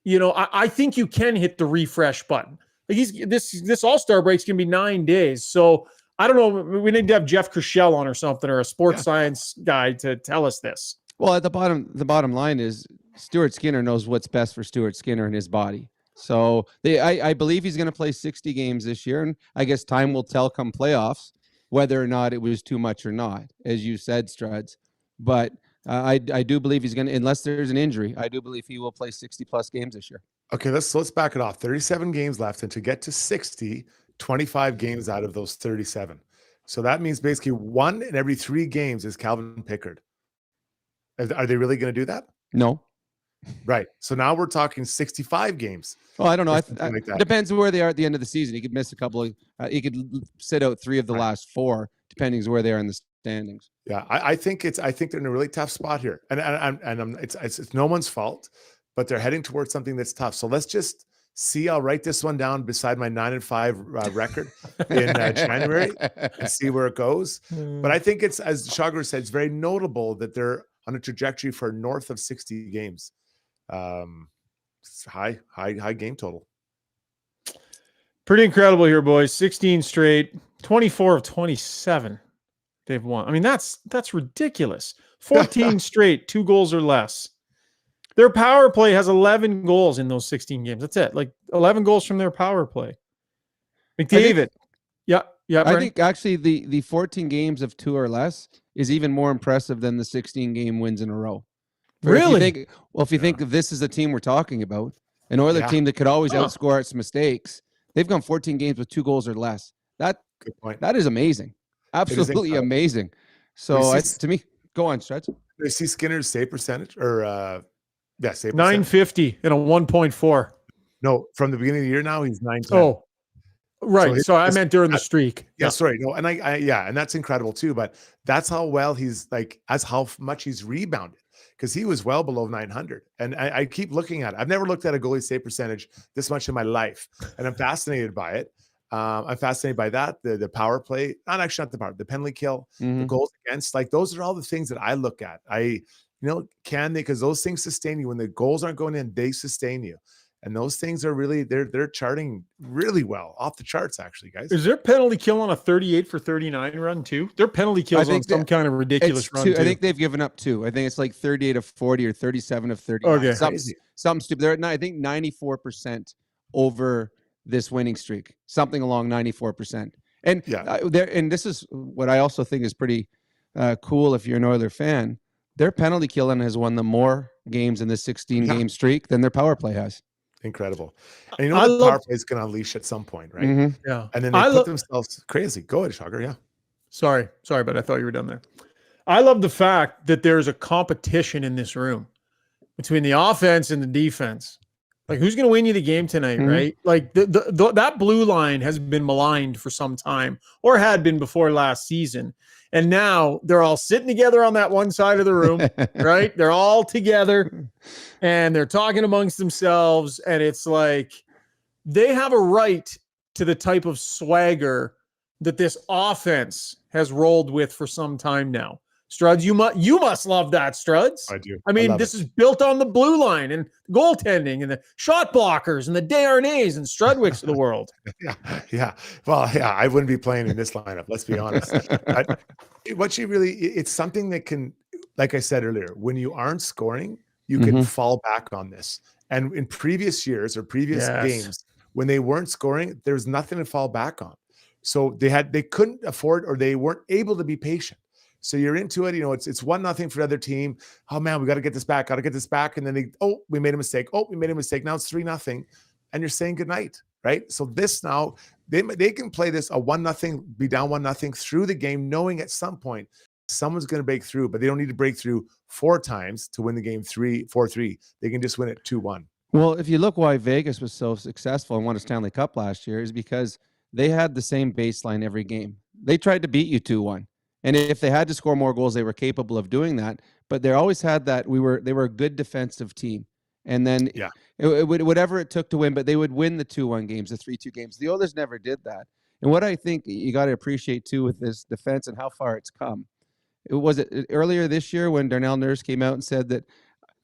I think you can hit the refresh button. Like this All-Star break's going to be 9 days. So I don't know. We need to have Jeff Kershell on or something, or a sports science guy to tell us this. Well, at the bottom line is Stuart Skinner knows what's best for Stuart Skinner and his body. So I believe he's going to play 60 games this year, and I guess time will tell come playoffs whether or not it was too much or not, as you said, Struds. But I do believe he's going to, unless there's an injury, I do believe he will play 60-plus games this year. Okay, let's back it off. 37 games left, and to get to 60, 25 games out of those 37. So that means basically 1 in every 3 games is Calvin Pickard. Are they really going to do that? No. Right. So now we're talking 65 games. Well, I don't know. It depends where they are at the end of the season. He could miss a couple of. He could sit out 3 of the last 4, depending on where they are in the standings. Yeah, I think they're in a really tough spot here, and it's no one's fault, but they're heading towards something that's tough. So let's just see. I'll write this one down beside my 9-5 record in January and see where it goes. But I think it's, as Shogger said, it's very notable that they're on a trajectory for north of 60 games. High game total. Pretty incredible here, boys. 16 straight, 24 of 27 they've won. I mean, that's ridiculous. 14 straight, 2 goals or less. Their power play has 11 goals in those 16 games. That's it. Like 11 goals from their power play. McDavid. Yeah. I think actually the 14 games of 2 or less is even more impressive than the 16 game wins in a row. Really? If you think this is the team we're talking about, an Oilers team that could always outscore its mistakes, they've gone 14 games with 2 goals or less. Good point. That is amazing. Absolutely amazing. So to me, go on, Stretch. Do you see Skinner's save percentage or save 950 and a 1.4. No, from the beginning of the year now he's 910. Oh, right. So I meant during the streak. Yeah, sorry. No, and and that's incredible too. But that's how well he's how much he's rebounded, because he was well below 900. And I keep looking at it. I've never looked at a goalie save percentage this much in my life, and I'm fascinated by it. I'm fascinated by that. The power play, not the power, the penalty kill, the goals against. Like, those are all the things that I look at. Can they? Because those things sustain you. When the goals aren't going in, they sustain you. And those things are really, they're charting really well, off the charts, actually, guys. Is their penalty kill on a 38 for 39 run too? Their penalty kills on some kind of ridiculous run too. I think they've given up 2. I think it's like 38 of 40 or 37 of 30. Okay. Something stupid. They're at, I think, 94% over this winning streak, something along 94%. And and this is what I also think is pretty cool if you're an Oilers fan. Their penalty killing has won them more games in this 16-game streak than their power play has. Incredible. And the power play is going to unleash at some point, right? Mm-hmm. Yeah. And then they put themselves crazy. Go ahead, Shogger. Yeah. Sorry, but I thought you were done there. I love the fact that there's a competition in this room between the offense and the defense. Like, who's going to win you the game tonight, right? Like, that blue line has been maligned for some time, or had been before last season. And now they're all sitting together on that one side of the room, right? They're all together and they're talking amongst themselves. And it's like, they have a right to the type of swagger that this offense has rolled with for some time now. Struds, you must love that, Struds. I do. I mean, this is built on the blue line and goaltending and the shot blockers and the Desharnais and Strudwicks of the world. Yeah. Well, yeah, I wouldn't be playing in this lineup, let's be honest. It's something that can, like I said earlier, when you aren't scoring, you can fall back on this. And in previous years or previous games, when they weren't scoring, there was nothing to fall back on. So they couldn't afford, or they weren't able to be patient. So you're into it, it's 1-0 for the other team. Oh man, we got to get this back. And then we made a mistake. Now it's 3-0, and you're saying goodnight, right? So this now, they can play this a 1-0, be down 1-0 through the game, knowing at some point someone's going to break through, but they don't need to break through 4 times to win the game 4-3. They can just win it 2-1. Well, if you look why Vegas was so successful and won a Stanley Cup last year, is because they had the same baseline every game. They tried to beat you 2-1. And if they had to score more goals, they were capable of doing that. But they always had that. They were a good defensive team. And then whatever it took to win, but they would win the 2-1 games, the 3-2 games. The Oilers never did that. And what I think you got to appreciate too with this defense and how far it's come. Was it earlier this year when Darnell Nurse came out and said that,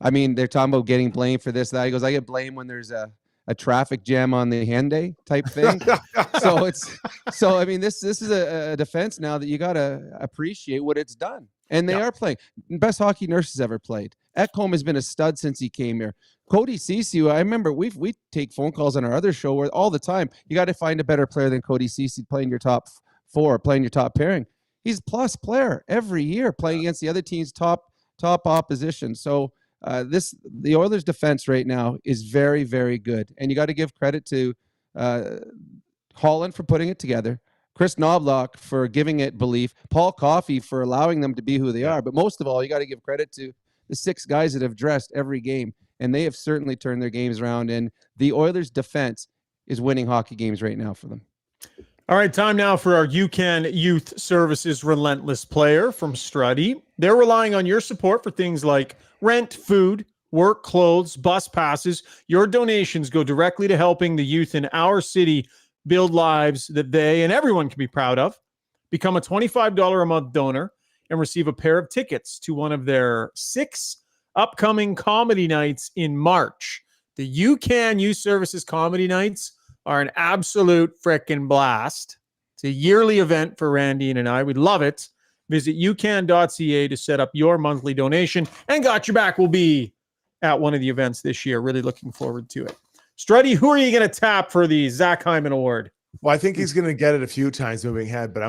I mean, they're talking about getting blamed for this, that. He goes, I get blamed when there's a traffic jam on the Hyundai type thing. So I mean, this is a defense now that you got to appreciate what it's done. And they are playing best hockey Nurses ever played. Ekholm has been a stud since he came here. Cody Ceci, I remember we take phone calls on our other show where all the time you got to find a better player than Cody Ceci playing your top 4, playing your top pairing. He's plus player every year playing against the other team's top opposition. So the Oilers defense right now is very, very good. And you got to give credit to Holland for putting it together, Chris Knobloch for giving it belief, Paul Coffey for allowing them to be who they are. But most of all, you got to give credit to the 6 guys that have dressed every game. And they have certainly turned their games around. And the Oilers defense is winning hockey games right now for them. All right, time now for our UCAN Youth Services Relentless Player from Strudy. They're relying on your support for things like rent, food, work clothes, bus passes. Your donations go directly to helping the youth in our city build lives that they and everyone can be proud of. Become a $25 a month donor and receive a pair of tickets to one of their 6 upcoming comedy nights in March. The UCAN Youth Services Comedy Nights are an absolute frickin' blast. It's a yearly event for Randy and I. We love it. Visit ucan.ca to set up your monthly donation. And Got Your Back will be at one of the events this year. Really looking forward to it. Strudy, who are you going to tap for the Zach Hyman Award? Well, I think he's going to get it a few times moving ahead, but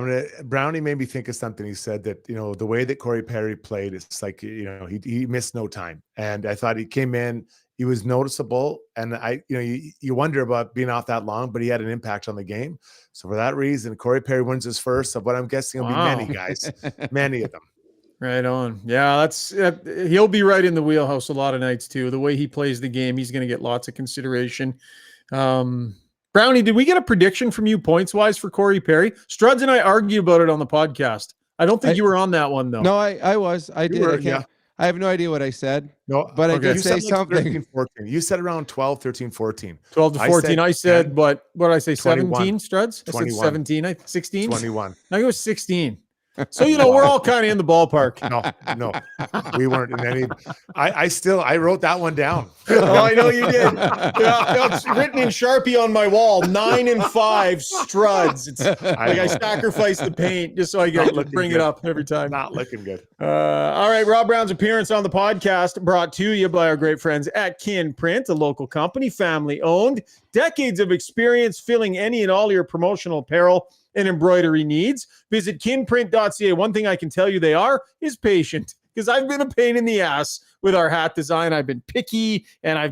Brownie made me think of something. He said that, the way that Corey Perry played, it's like, he missed no time. And I thought he came in, he was noticeable. And you wonder about being off that long, but he had an impact on the game. So for that reason, Corey Perry wins his first of what I'm guessing will be many guys, many of them. Right on. Yeah, he'll be right in the wheelhouse a lot of nights too. The way he plays the game, he's going to get lots of consideration. Brownie, did we get a prediction from you points-wise for Corey Perry? Struds and I argued about it on the podcast. I don't think you were on that one, though. No, I was. I did. I have no idea what I said. No, but I did say something. 13, 14. You said around 12, 13, 14. 12 to 14. I said what did I say? 17, Struds? I 21. said 17. 16? 21. I think it was 16. So, we're all kind of in the ballpark. No, we weren't in any. I wrote that one down. Oh, I know you did. Yeah, it's written in Sharpie on my wall. 9 and 5 Struds. It's like I sacrificed the paint just so I get to bring it up every time. Not looking good. All right, Rob Brown's appearance on the podcast brought to you by our great friends at Kin Print, a local company, family owned, decades of experience filling any and all your promotional apparel and embroidery needs. Visit kinprint.ca. One thing I can tell you they are is patient, because I've been a pain in the ass with our hat design. I've been picky, and I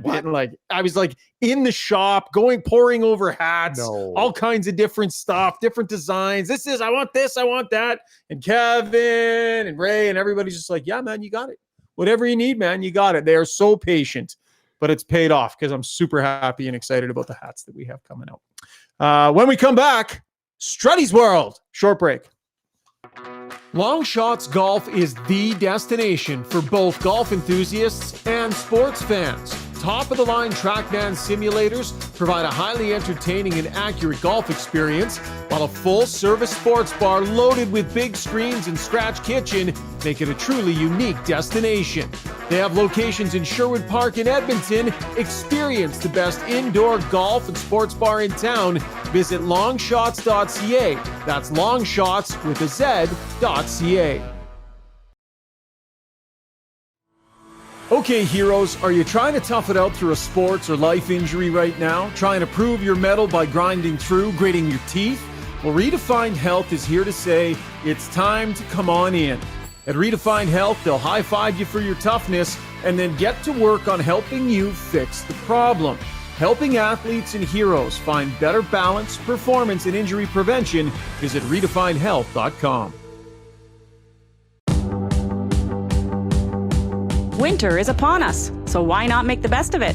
was in the shop poring over hats, all kinds of different stuff, different designs. I want this, I want that. And Kevin and Ray and everybody's just like, yeah, man, you got it. Whatever you need, man, you got it. They are so patient, but it's paid off because I'm super happy and excited about the hats that we have coming out. When we come back, Strudy's World. Short break. Long Shots Golf is the destination for both golf enthusiasts and sports fans. Top-of-the-line TrackMan simulators provide a highly entertaining and accurate golf experience, while a full-service sports bar loaded with big screens and scratch kitchen make it a truly unique destination. They have locations in Sherwood Park and Edmonton. Experience the best indoor golf and sports bar in town. Visit longshots.ca. That's longshots with a Z.ca. Okay, heroes, are you trying to tough it out through a sports or life injury right now? Trying to prove your mettle by grinding through, gritting your teeth? Well, Redefined Health is here to say it's time to come on in. At Redefined Health, they'll high-five you for your toughness and then get to work on helping you fix the problem. Helping athletes and heroes find better balance, performance, and injury prevention. Visit redefinedhealth.com. Winter is upon us, so why not make the best of it?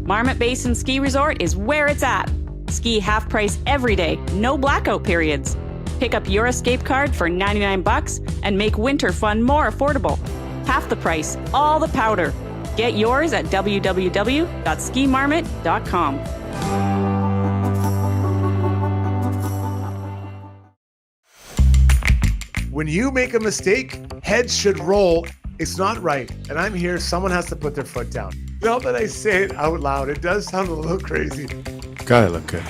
Marmot Basin Ski Resort is where it's at. Ski half price every day, no blackout periods. Pick up your escape card for $99 and make winter fun more affordable. Half the price, all the powder. Get yours at www.skimarmot.com. When you make a mistake, heads should roll. It's not right. And I'm here. Someone has to put their foot down. Now that I say it out loud, it does sound a little crazy. God, I look good.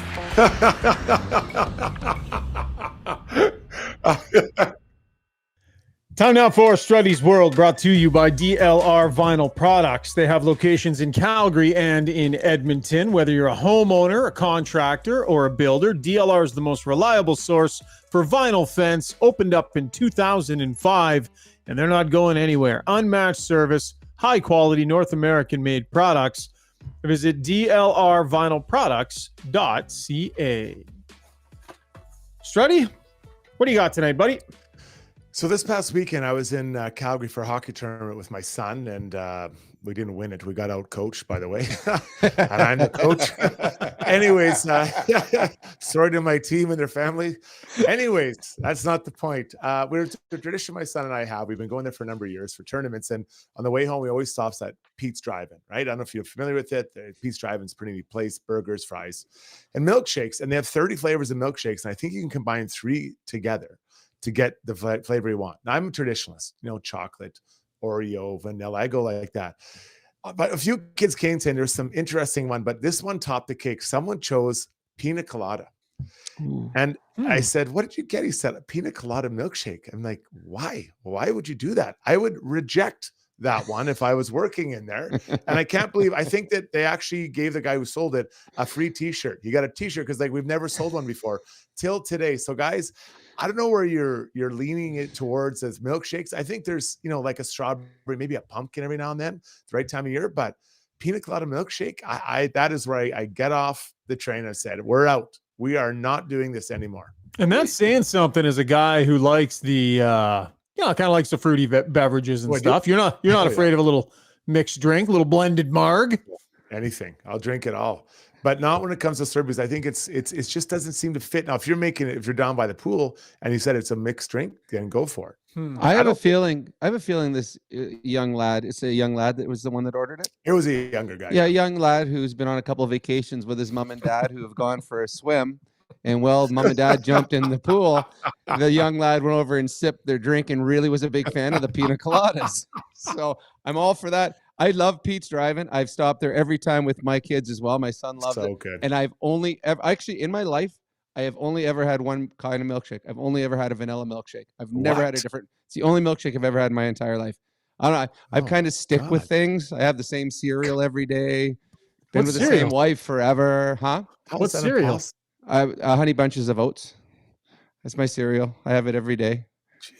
Time now for Strudy's World, brought to you by DLR Vinyl Products. They have locations in Calgary and in Edmonton. Whether you're a homeowner, a contractor, or a builder, DLR is the most reliable source for vinyl fence. Opened up in 2005, and they're not going anywhere. Unmatched service, high-quality North American-made products. Visit dlrvinylproducts.ca. Strudy, what do you got tonight, buddy? So this past weekend, I was in Calgary for a hockey tournament with my son, and we didn't win it. We got out coached, by the way, and I'm the coach. Anyways, sorry to my team and their family. Anyways, that's not the point. The tradition my son and I have. We've been going there for a number of years for tournaments, and on the way home, we always stop at Pete's Drive-In. Right? I don't know if you're familiar with it. Pete's Drive-In's a pretty neat place. Burgers, fries, and milkshakes, and they have 30 flavors of milkshakes, and I think you can combine 3 together to get the flavor you want. Now, I'm a traditionalist, chocolate, Oreo, vanilla, I go like that. But a few kids came saying there's some interesting one, but this one topped the cake. Someone chose pina colada. Ooh. And I said, what did you get? He said, a pina colada milkshake. I'm like, why? Why would you do that? I would reject that one if I was working in there. And I can't believe, I think that they actually gave the guy who sold it a free t-shirt. He got a t-shirt because like we've never sold one before till today. So guys, I don't know where you're leaning it towards as milkshakes. I think there's, you know, like a strawberry, maybe a pumpkin every now and then. It's the right time of year, but pina colada milkshake, that is where I get off the train. I said, we're out. We are not doing this anymore. And that's saying something as a guy who likes the, kind of likes the fruity beverages and stuff. You're not afraid of a little mixed drink, a little blended marg. Anything. I'll drink it all. But not when it comes to Slurpees. I think it just doesn't seem to fit. Now, if you're down by the pool and you said it's a mixed drink, then go for it. I have a feeling this young lad, it's a young lad that was the one that ordered it. It was a younger guy. Yeah, a young lad who's been on a couple of vacations with his mom and dad who have gone for a swim. And while mom and dad jumped in the pool, the young lad went over and sipped their drink and really was a big fan of the pina coladas. So I'm all for that. I love Pete's Drive-In. I've stopped there every time with my kids as well. My son loves it. Good. And I've only ever, actually in my life, I have only ever had one kind of milkshake. I've only ever had a vanilla milkshake. I've never had a different. It's the only milkshake I've ever had in my entire life. I don't know. I've kind of stick with things. I have the same cereal every day. Been with the same wife forever. Huh? What cereal? Honey Bunches of Oats. That's my cereal. I have it every day.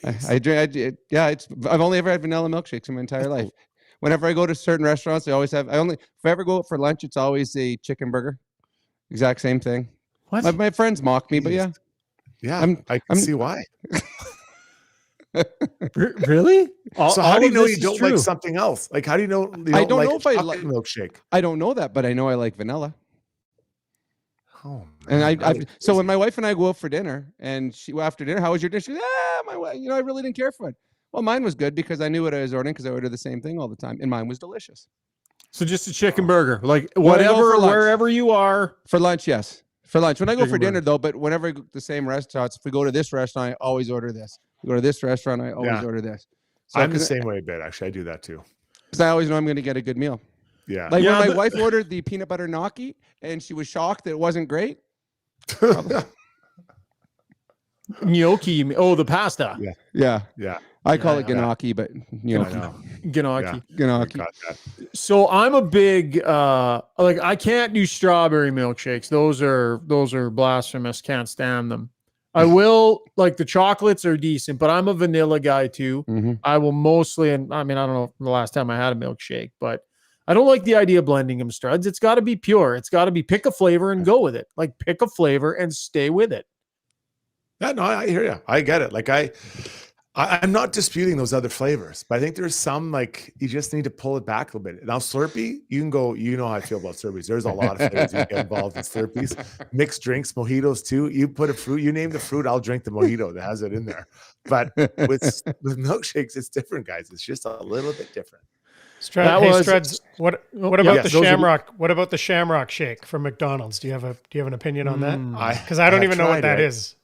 I drink. I've only ever had vanilla milkshakes in my entire life. Whenever I go to certain restaurants, I always have. If I ever go out for lunch, it's always a chicken burger. Exact same thing. What? My friends mock me, but yeah. I can see why. Really? So how do you know you don't like something else? Like, how do you know? I don't know if I like milkshake. I don't know that, but I know I like vanilla. Oh, man. And so when my wife and I go out for dinner, and after dinner, how was your dinner? She goes, my wife, I really didn't care for it. Well, mine was good because I knew what I was ordering because I order the same thing all the time, and mine was delicious. So just a chicken burger, like whatever, wherever you are for lunch. Yes, for lunch. When I go for dinner, though, but whenever I go to the same restaurants, if we go to this restaurant, I always order this. We go to this restaurant, I always order this. So I'm the same way a bit, actually. I do that too. Because I always know I'm going to get a good meal. Yeah. Like when my wife ordered the peanut butter gnocchi, and she was shocked that it wasn't great. Gnocchi. Oh, the pasta. Yeah. I call it gnocchi, but gnocchi. So I'm a big I can't do strawberry milkshakes. Those are blasphemous. Can't stand them. I will like the chocolates are decent, but I'm a vanilla guy too. Mm-hmm. I will mostly, and I mean, I don't know the last time I had a milkshake, but I don't like the idea of blending them, Struds. It's got to be pure. It's got to be pick a flavor and go with it. Like pick a flavor and stay with it. Yeah, no, I hear you. I get it. Like I'm not disputing those other flavors, but I think there's some like you just need to pull it back a little bit. Now Slurpee, you can go. You know how I feel about Slurpees. There's a lot of flavors you can get involved in Slurpees. Mixed drinks, mojitos too. You put a fruit. You name the fruit, I'll drink the mojito that has it in there. But with milkshakes, it's different, guys. It's just a little bit different. Struds, what about the Shamrock? What about the Shamrock Shake from McDonald's? Do you have an opinion on that? Because I don't even know what that is.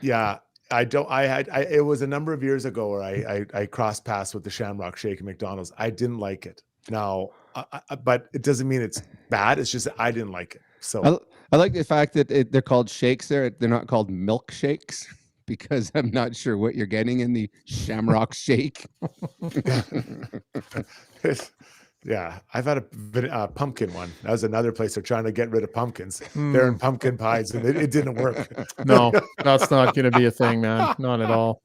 Yeah. I don't. It was a number of years ago where I crossed paths with the Shamrock Shake at McDonald's. I didn't like it. Now, but it doesn't mean it's bad. It's just that I didn't like it. So I like the fact that they're called shakes. They're not called milkshakes because I'm not sure what you're getting in the Shamrock Shake. Yeah, I've had a pumpkin one. That was another place they're trying to get rid of pumpkins. They're in pumpkin pies, and it didn't work. No, that's not going to be a thing, man. Not at all.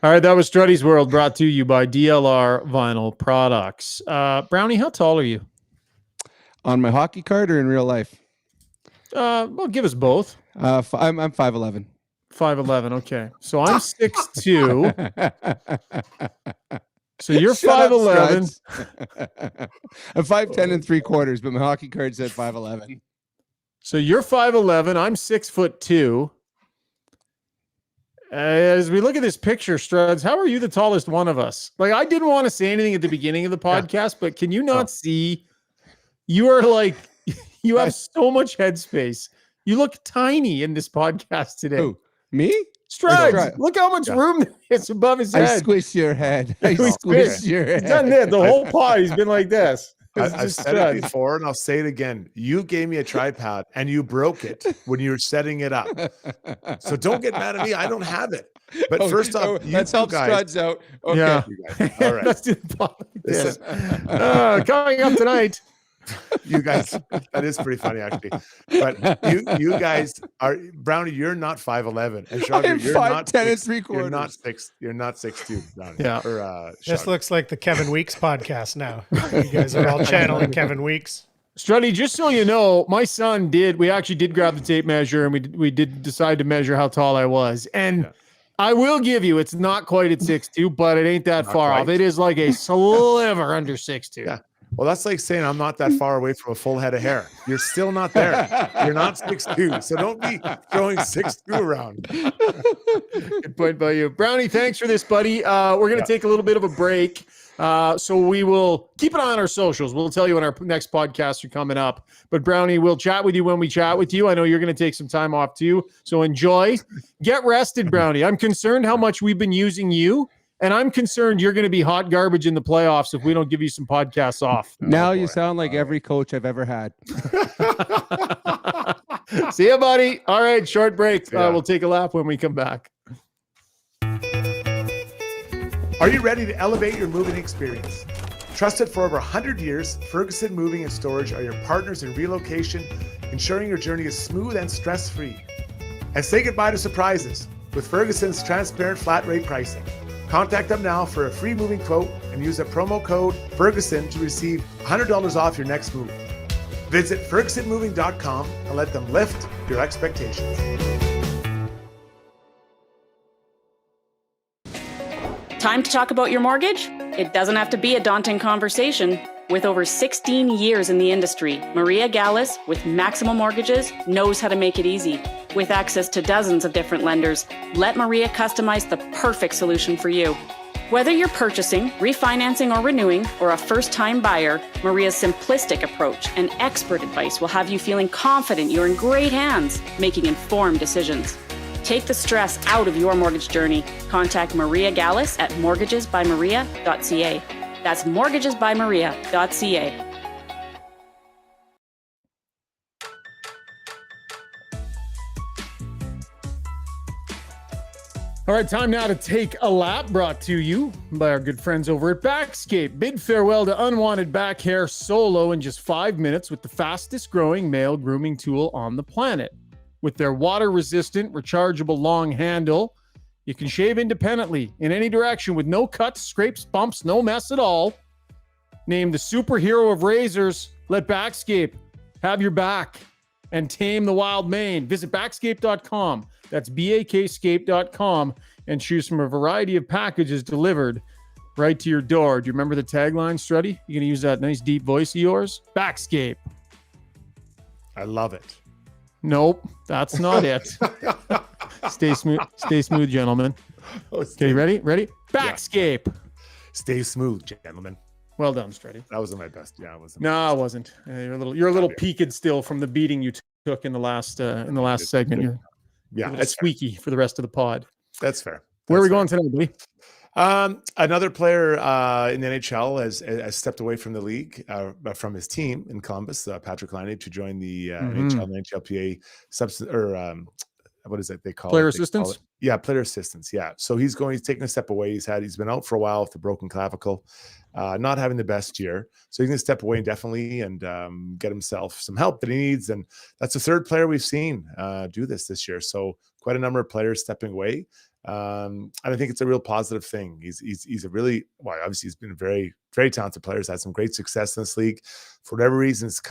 All right, that was Strudy's World, brought to you by DLR Vinyl Products. Brownie, how tall are you? On my hockey card or in real life? Well, give us both. I'm 5'11". 5'11". Okay, so I'm 6'2". So you're 5'11". I'm 5'10 3/4, but my hockey card said 5'11". So you're 5'11". I'm 6'2". As we look at this picture, Struds, how are you the tallest one of us? Like, I didn't want to say anything at the beginning of the podcast, but can you not see? You are like, you have so much headspace. You look tiny in this podcast today. Who? Me? Struds, look how much room is above his head. I squish your head. I squish your head. He's done this. The whole pod, he's been like this. I've said it before and I'll say it again. You gave me a tripod and you broke it when you were setting it up. So don't get mad at me. I don't have it. But first off, let's help Struds out. Okay. Yeah. You guys, all right. Let's do the pod like this. Coming up tonight. You guys, that is pretty funny actually. But you guys are Brownie. You're not 5'11", and Shogger, you're not 5'10" and 3/4. You're not 6. You're not 6'2", Brownie. Yeah. Or, This Shogger. looks like the Kevin Weeks podcast now. You guys are all channeling Kevin Weeks. Struddy, just so you know, my son we actually did grab the tape measure, and we did decide to measure how tall I was. And I will give you, it's not quite at 6'2", but it ain't that far off. It is like a sliver under 6'2". Yeah. Well, that's like saying I'm not that far away from a full head of hair. You're still not there. You're not 6'2", so don't be throwing 6'2" around. Good point by you. Brownie, thanks for this, buddy. We're going to take a little bit of a break. So we will keep an eye on our socials. We'll tell you when our next podcasts are coming up. But Brownie, we'll chat with you when we chat with you. I know you're going to take some time off too. So enjoy. Get rested, Brownie. I'm concerned how much we've been using you. And I'm concerned you're going to be hot garbage in the playoffs if we don't give you some podcasts off. Now you sound like every coach I've ever had. See ya, buddy. All right, short break. We'll take a lap when we come back. Are you ready to elevate your moving experience? Trusted for over 100 years, Ferguson Moving and Storage are your partners in relocation, ensuring your journey is smooth and stress-free. And say goodbye to surprises with Ferguson's transparent flat rate pricing. Contact them now for a free moving quote and use a promo code Ferguson to receive $100 off your next move. Visit FergusonMoving.com and let them lift your expectations. Time to talk about your mortgage? It doesn't have to be a daunting conversation. With over 16 years in the industry, Maria Gallus, with Maximum Mortgages, knows how to make it easy. With access to dozens of different lenders, let Maria customize the perfect solution for you. Whether you're purchasing, refinancing, or renewing, or a first-time buyer, Maria's simplistic approach and expert advice will have you feeling confident you're in great hands, making informed decisions. Take the stress out of your mortgage journey. Contact Maria Gallus at mortgagesbymaria.ca. That's mortgagesbymaria.ca. All right, time now to take a lap, brought to you by our good friends over at Backscape. Bid farewell to unwanted back hair solo in just 5 minutes with the fastest growing male grooming tool on the planet. With their water-resistant, rechargeable long handle, you can shave independently in any direction with no cuts, scrapes, bumps, no mess at all. Named the superhero of razors, let Backscape have your back and tame the wild mane. Visit backscape.com. That's bakscape.com and choose from a variety of packages delivered right to your door. Do you remember the tagline, Struddy? You gonna use that nice deep voice of yours? Backscape. I love it. Nope, that's not it. Stay smooth, gentlemen. Okay, ready? Backscape. Yeah. Stay smooth, gentlemen. Well done, Struddy. That wasn't my best. Yeah, it wasn't. No, it wasn't. You're a little peaked still from the beating you took in the last segment. You're it's squeaky for the rest of the pod. That's fair. Where are we going tonight, buddy? Another player in the NHL has stepped away from the league, from his team in Columbus, Patrick Laine, to join the NHL and NHLPA what is it they call player it? Assistance? Yeah, player assistance. Yeah. So he's taking a step away. He's been out for a while with a broken clavicle, not having the best year. So he's going to step away indefinitely and get himself some help that he needs. And that's the third player we've seen do this year. So quite a number of players stepping away. And I think it's a real positive thing. He's a really, obviously he's been a very, very talented player. He's had some great success in this league. For whatever reason, it's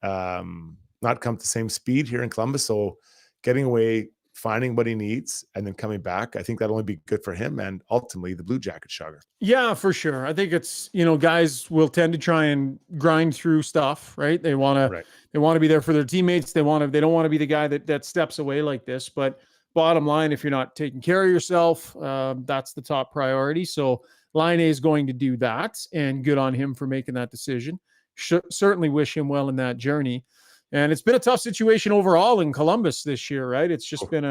not come at the same speed here in Columbus. So getting away, finding what he needs, and then coming back, I think that'll only be good for him and ultimately the Blue Jackets, Shogger. Yeah, for sure. I think it's, guys will tend to try and grind through stuff, right? They want to be there for their teammates. They don't want to be the guy that steps away like this. But bottom line, if you're not taking care of yourself, that's the top priority. So Laine is going to do that, and good on him for making that decision. Certainly wish him well in that journey. And it's been a tough situation overall in Columbus this year, right? It's just been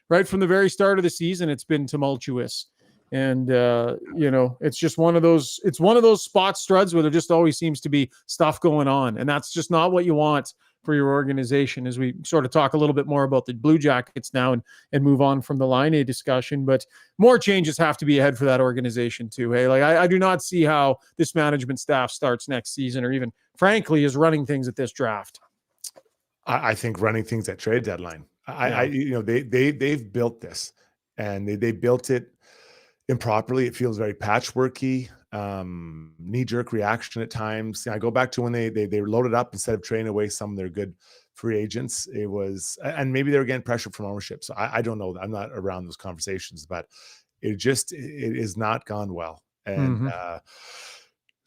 right from the very start of the season, it's been tumultuous. And, it's just one of those spot Struds where there just always seems to be stuff going on. And that's just not what you want for your organization, as we sort of talk a little bit more about the Blue Jackets now and move on from the Line A discussion. But more changes have to be ahead for that organization too. Hey, like I do not see how this management staff starts next season, or even frankly is running things at this draft. I think running things at trade deadline. They've built this, and they built it improperly. It feels very patchworky, knee-jerk reaction at times. I go back to when they loaded up instead of trading away some of their good free agents. It was, and maybe they were getting pressure from ownership. So I don't know. I'm not around those conversations, but it is not gone well. And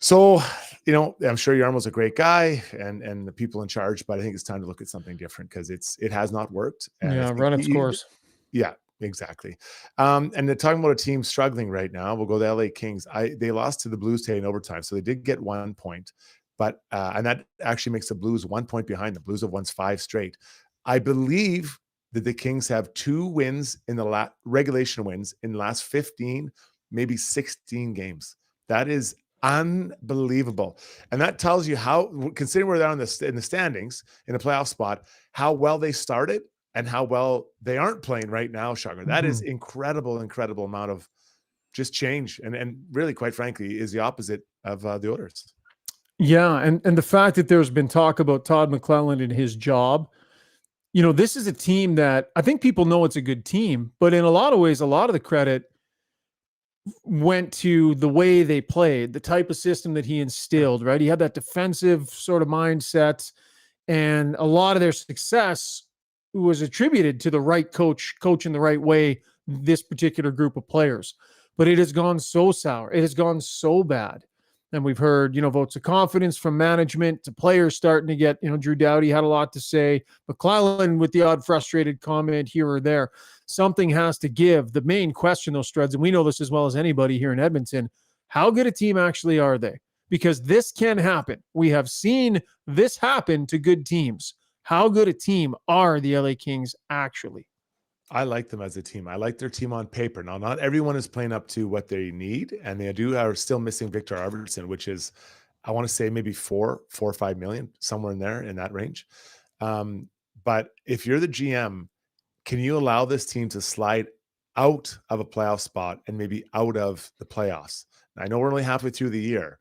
so, I'm sure Yarmo's a great guy and the people in charge, but I think it's time to look at something different, because it has not worked. And run its course. Yeah. Exactly. And they're talking about a team struggling right now. We'll go to the LA Kings. They lost to the Blues today in overtime, so they did get 1 point, but and that actually makes the Blues 1 point behind. The Blues have won 5 straight. I believe that the Kings have 2 wins in the regulation wins in the last 15, maybe 16 games. That is unbelievable, and that tells you how, considering where they're in the standings in the playoff spot, how well they started and how well they aren't playing right now, Sugar. That is incredible amount of just change. And really, quite frankly, is the opposite of the Oilers. Yeah. And the fact that there's been talk about Todd McClelland and his job, this is a team that I think people know it's a good team, but in a lot of ways, a lot of the credit went to the way they played, the type of system that he instilled, right? He had that defensive sort of mindset, and a lot of their success was attributed to the right coach in the right way, this particular group of players. But it has gone so sour. It has gone so bad. And we've heard, votes of confidence from management to players starting to get, Drew Doughty had a lot to say. McClellan with the odd frustrated comment here or there. Something has to give. The main question, though, Struds, and we know this as well as anybody here in Edmonton, how good a team actually are they? Because this can happen. We have seen this happen to good teams. How good a team are the LA Kings actually? I like them as a team. I like their team on paper. Now, not everyone is playing up to what they need, and they are still missing Victor Arvidsson, which is, I want to say maybe 4 or 5 million, somewhere in there, in that range. But if you're the GM, can you allow this team to slide out of a playoff spot and maybe out of the playoffs? And I know we're only halfway through the year,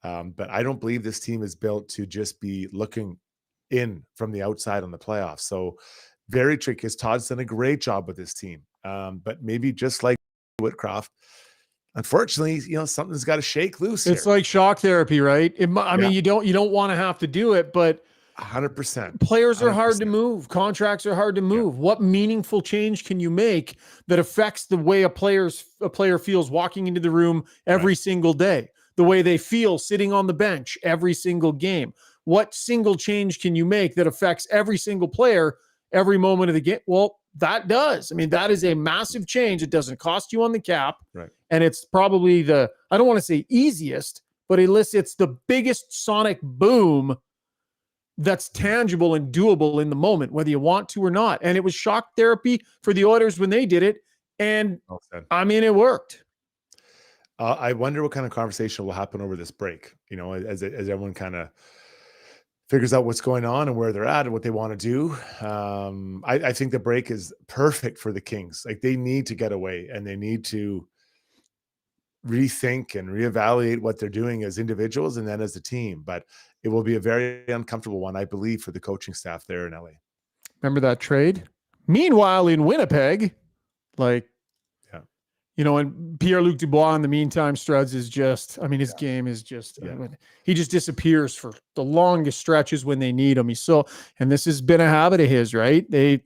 but I don't believe this team is built to just be looking in from the outside on the playoffs. So very tricky, because Todd's done a great job with this team. But maybe just like Whitcroft, unfortunately, something's got to shake loose here. It's like shock therapy, right? I mean, you don't want to have to do it, but 100%. Players are hard to move. Contracts are hard to move. Yeah. What meaningful change can you make that affects the way a player feels walking into the room every single day? The way they feel sitting on the bench every single game? What single change can you make that affects every single player every moment of the game? Well, that does. I mean, that is a massive change. It doesn't cost you on the cap. Right. And it's probably I don't want to say easiest, but it's the biggest sonic boom that's tangible and doable in the moment, whether you want to or not. And it was shock therapy for the Oilers when they did it. And I mean, it worked. I wonder what kind of conversation will happen over this break, as everyone kind of figures out what's going on and where they're at and what they want to do. I think the break is perfect for the Kings. Like, they need to get away, and they need to rethink and reevaluate what they're doing as individuals and then as a team. But it will be a very uncomfortable one, I believe, for the coaching staff there in LA. Remember that trade? Meanwhile, in Winnipeg, and Pierre-Luc Dubois in the meantime, Struds is just, I mean, his game is just, he just disappears for the longest stretches when they need him. And this has been a habit of his, right? They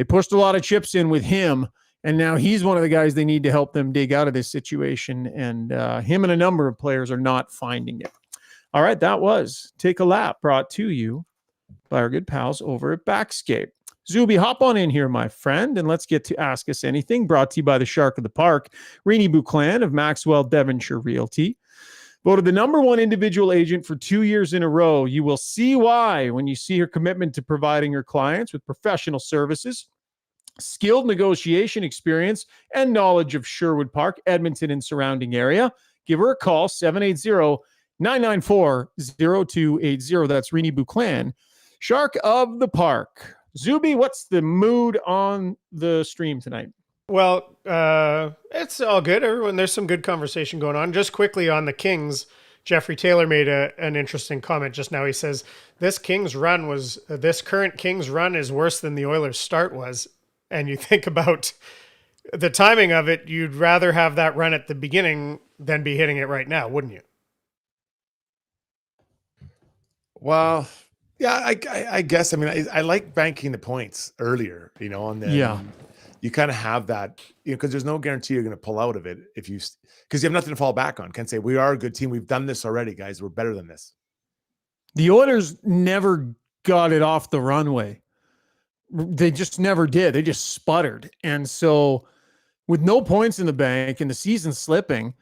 pushed a lot of chips in with him, and now he's one of the guys they need to help them dig out of this situation. And him and a number of players are not finding it. All right, that was Take a Lap, brought to you by our good pals over at Backscape. Zuby, hop on in here, my friend, and let's get to Ask Us Anything, brought to you by the Shark of the Park, Renee Buclan of Maxwell Devonshire Realty. Voted the #1 individual agent for 2 years in a row. You will see why when you see her commitment to providing her clients with professional services skilled negotiation experience, and knowledge of Sherwood Park, Edmonton, and surrounding area. Give her a call, 780-994-0280. That's Renee Bouclan, Shark of the Park. Zuby, what's the mood on the stream tonight? Well, it's all good. Everyone, there's some good conversation going on. Just quickly on the Kings, Jeffrey Taylor made an interesting comment just now. He says, this current Kings run is worse than the Oilers' start was. And you think about the timing of it, you'd rather have that run at the beginning than be hitting it right now, wouldn't you? Well, yeah, I guess. I mean, I like banking the points earlier, and then you kind of have that, because there's no guarantee you're going to pull out of it because you have nothing to fall back on. Can't say we are a good team. We've done this already, guys. We're better than this. The Oilers never got it off the runway. They just never did. They just sputtered. And so with no points in the bank and the season slipping,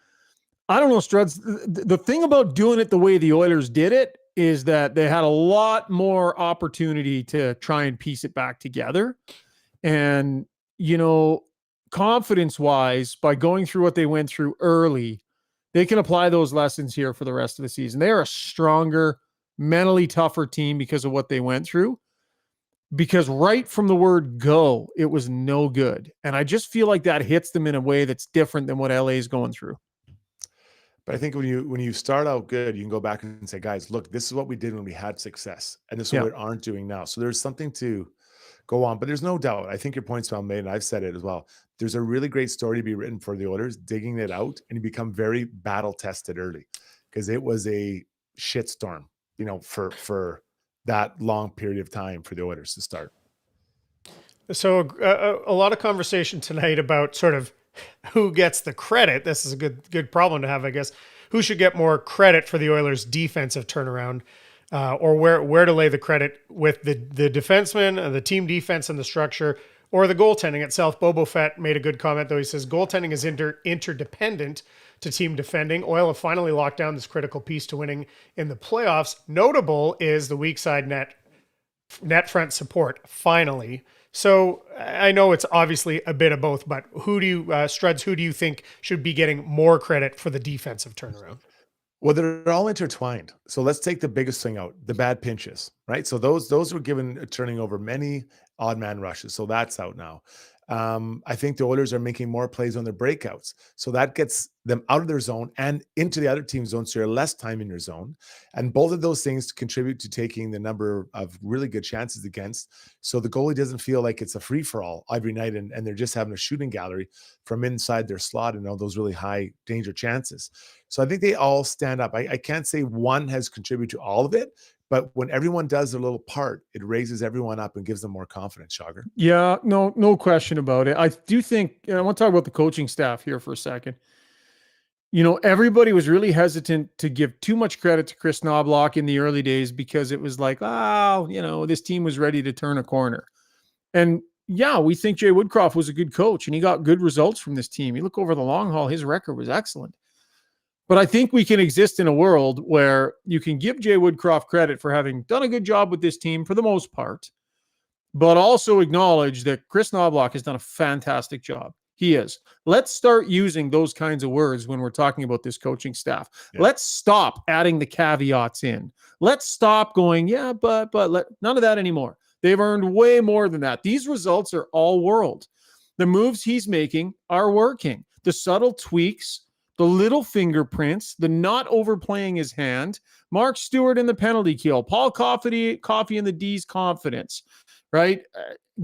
I don't know, Struds, the thing about doing it the way the Oilers did it is that they had a lot more opportunity to try and piece it back together. And, confidence-wise, by going through what they went through early, they can apply those lessons here for the rest of the season. They are a stronger, mentally tougher team because of what they went through. Because right from the word go, it was no good. And I just feel like that hits them in a way that's different than what LA is going through. But I think when you start out good, you can go back and say, guys, look, this is what we did when we had success. And this is what we aren't doing now. So there's something to go on. But there's no doubt. I think your point's well made, and I've said it as well. There's a really great story to be written for the Oilers, digging it out, and you become very battle tested early, because it was a shitstorm, for that long period of time for the Oilers to start. So a lot of conversation tonight about sort of who gets the credit. This is a good problem to have, I guess. Who should get more credit for the Oilers' defensive turnaround, or where to lay the credit with the defensemen, the team defense and the structure, or the goaltending itself. Bobo Fett made a good comment, though. He says goaltending is interdependent to team defending. Oil have finally locked down this critical piece to winning in the playoffs. Notable is the weak side net front support, finally. So I know it's obviously a bit of both, but who do you think should be getting more credit for the defensive turnaround? Well, they're all intertwined. So let's take the biggest thing out, the bad pinches, right? So those were given turning over many odd man rushes. So that's out now. I think the Oilers are making more plays on their breakouts. So that gets them out of their zone and into the other team's zone. So you're less time in your zone. And both of those things contribute to taking the number of really good chances against. So the goalie doesn't feel like it's a free for all every night. And they're just having a shooting gallery from inside their slot and all those really high danger chances. So I think they all stand up. I can't say one has contributed to all of it, but when everyone does their little part, it raises everyone up and gives them more confidence, Schauger. Yeah, no question about it. I do think, and I want to talk about the coaching staff here for a second. Everybody was really hesitant to give too much credit to Chris Knobloch in the early days because it was like, this team was ready to turn a corner. And yeah, we think Jay Woodcroft was a good coach and he got good results from this team. You look over the long haul, his record was excellent. But I think we can exist in a world where you can give Jay Woodcroft credit for having done a good job with this team for the most part, but also acknowledge that Chris Knobloch has done a fantastic job. He is. Let's start using those kinds of words when we're talking about this coaching staff. Yeah. Let's stop adding the caveats in. Let's stop going, but none of that anymore. They've earned way more than that. These results are all world. The moves he's making are working. The subtle tweaks, the little fingerprints, the not overplaying his hand, Mark Stewart in the penalty kill, Paul Coffey in the D's confidence, right?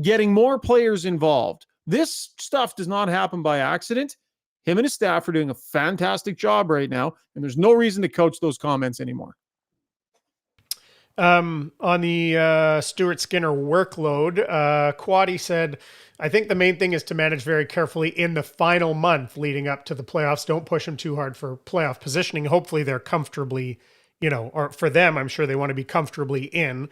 Getting more players involved. This stuff does not happen by accident. Him and his staff are doing a fantastic job right now, and there's no reason to coach those comments anymore. On the Stuart Skinner workload, Quaddy said, I think the main thing is to manage very carefully in the final month leading up to the playoffs. Don't push them too hard for playoff positioning. Hopefully they're comfortably, or for them, I'm sure they want to be comfortably in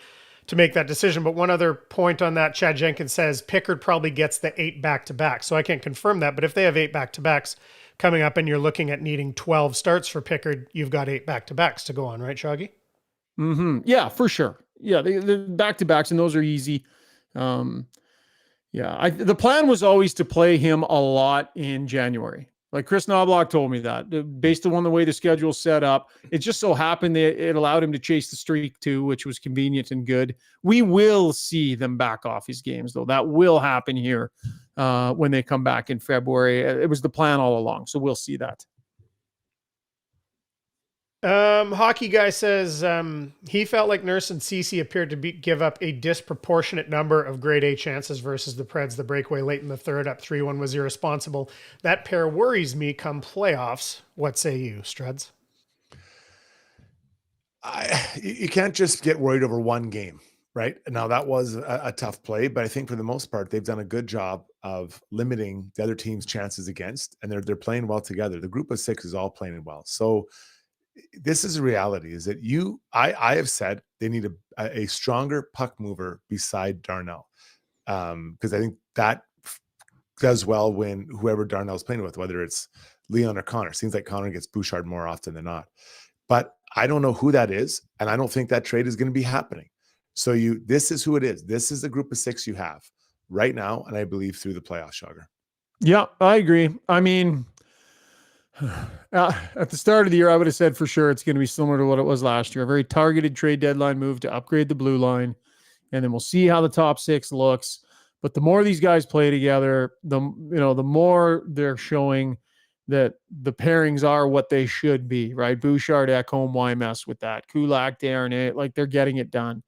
to make that decision. But one other point on that, Chad Jenkins says Pickard probably gets the 8 back-to-back. So I can't confirm that, but if they have 8 back-to-backs coming up and you're looking at needing 12 starts for Pickard, you've got 8 back-to-backs to go on, right, Shaggy? Mm-hmm. Yeah, for sure. Yeah, the back-to-backs, and those are easy. Yeah, the plan was always to play him a lot in January. Like Chris Knobloch told me that, based on the way the schedule's set up, it just so happened that it allowed him to chase the streak too, which was convenient and good. We will see them back off his games, though. That will happen here when they come back in February. It was the plan all along, so we'll see that. Hockey guy says he felt like Nurse and Ceci appeared to give up a disproportionate number of grade A chances versus the Preds. The breakaway late in the third, up 3-1, was irresponsible. That pair worries me come playoffs. What say you, Struds? You can't just get worried over one game, right? Now, that was a tough play, but I think for the most part, they've done a good job of limiting the other team's chances against, and they're playing well together. The group of 6 is all playing well. So this is a reality, is that I have said they need a stronger puck mover beside Darnell, because I think that does well when whoever Darnell's playing with, whether it's Leon or Connor. Seems like Connor gets Bouchard more often than not, but I don't know who that is, and I don't think that trade is going to be happening. So this is who it is. This is the group of 6 you have right now, and I believe through the playoffs, Sugar. Yeah, I agree. I mean, at the start of the year, I would have said for sure it's going to be similar to what it was last year. A very targeted trade deadline move to upgrade the blue line, and then we'll see how the top 6 looks. But the more these guys play together, the more they're showing that the pairings are what they should be, right? Bouchard, Ekholm, why mess with that? Kulak, Desharnais, like they're getting it done.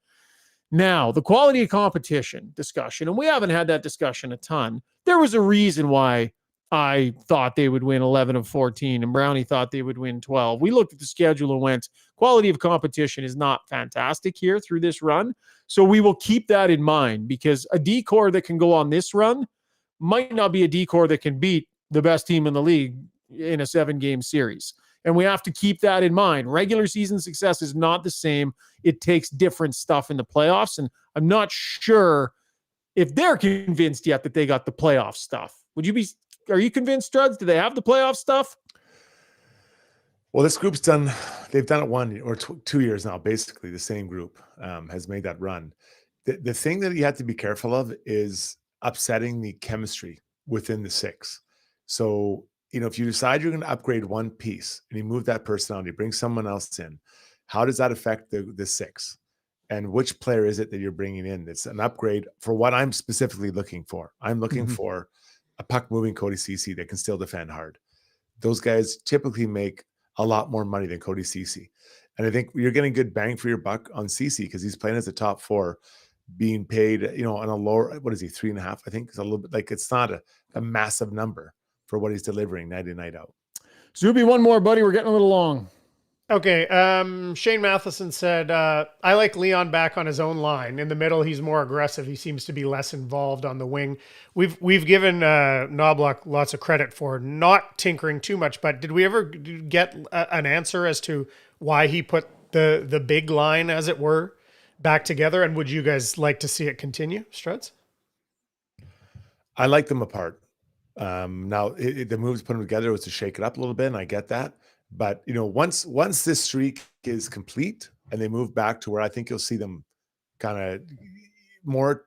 Now, the quality of competition discussion, and we haven't had that discussion a ton. There was a reason why I thought they would win 11 of 14, and Brownie thought they would win 12. We looked at the schedule and went, quality of competition is not fantastic here through this run. So we will keep that in mind, because a D-core that can go on this run might not be a D-core that can beat the best team in the league in a 7-game series. And we have to keep that in mind. Regular season success is not the same. It takes different stuff in the playoffs. And I'm not sure if they're convinced yet that they got the playoff stuff. Are you convinced, Struds? Do they have the playoff stuff? Well, this group's they've done it 1 or 2 years now, basically. The same group has made that run. The thing that you have to be careful of is upsetting the chemistry within the 6. So, if you decide you're going to upgrade one piece and you move that personality, bring someone else in, how does that affect the 6? And which player is it that you're bringing in? It's an upgrade for what I'm specifically looking for. I'm looking for a puck-moving Cody Ceci that can still defend hard. Those guys typically make a lot more money than Cody Ceci. And I think you're getting good bang for your buck on Ceci because he's playing as a top 4, being paid, on a lower, what is he, 3.5? I think it's a little bit, like, it's not a massive number for what he's delivering night in, night out. Zuby, one more, buddy. We're getting a little long. Okay. Shane Matheson said, I like Leon back on his own line. In the middle, he's more aggressive. He seems to be less involved on the wing. We've given Knobloch lots of credit for not tinkering too much, but did we ever get an answer as to why he put the big line, as it were, back together? And would you guys like to see it continue, Struds? I like them apart. Now, the move to put them together was to shake it up a little bit, and I get that. But, once this streak is complete and they move back to where I think you'll see them kind of more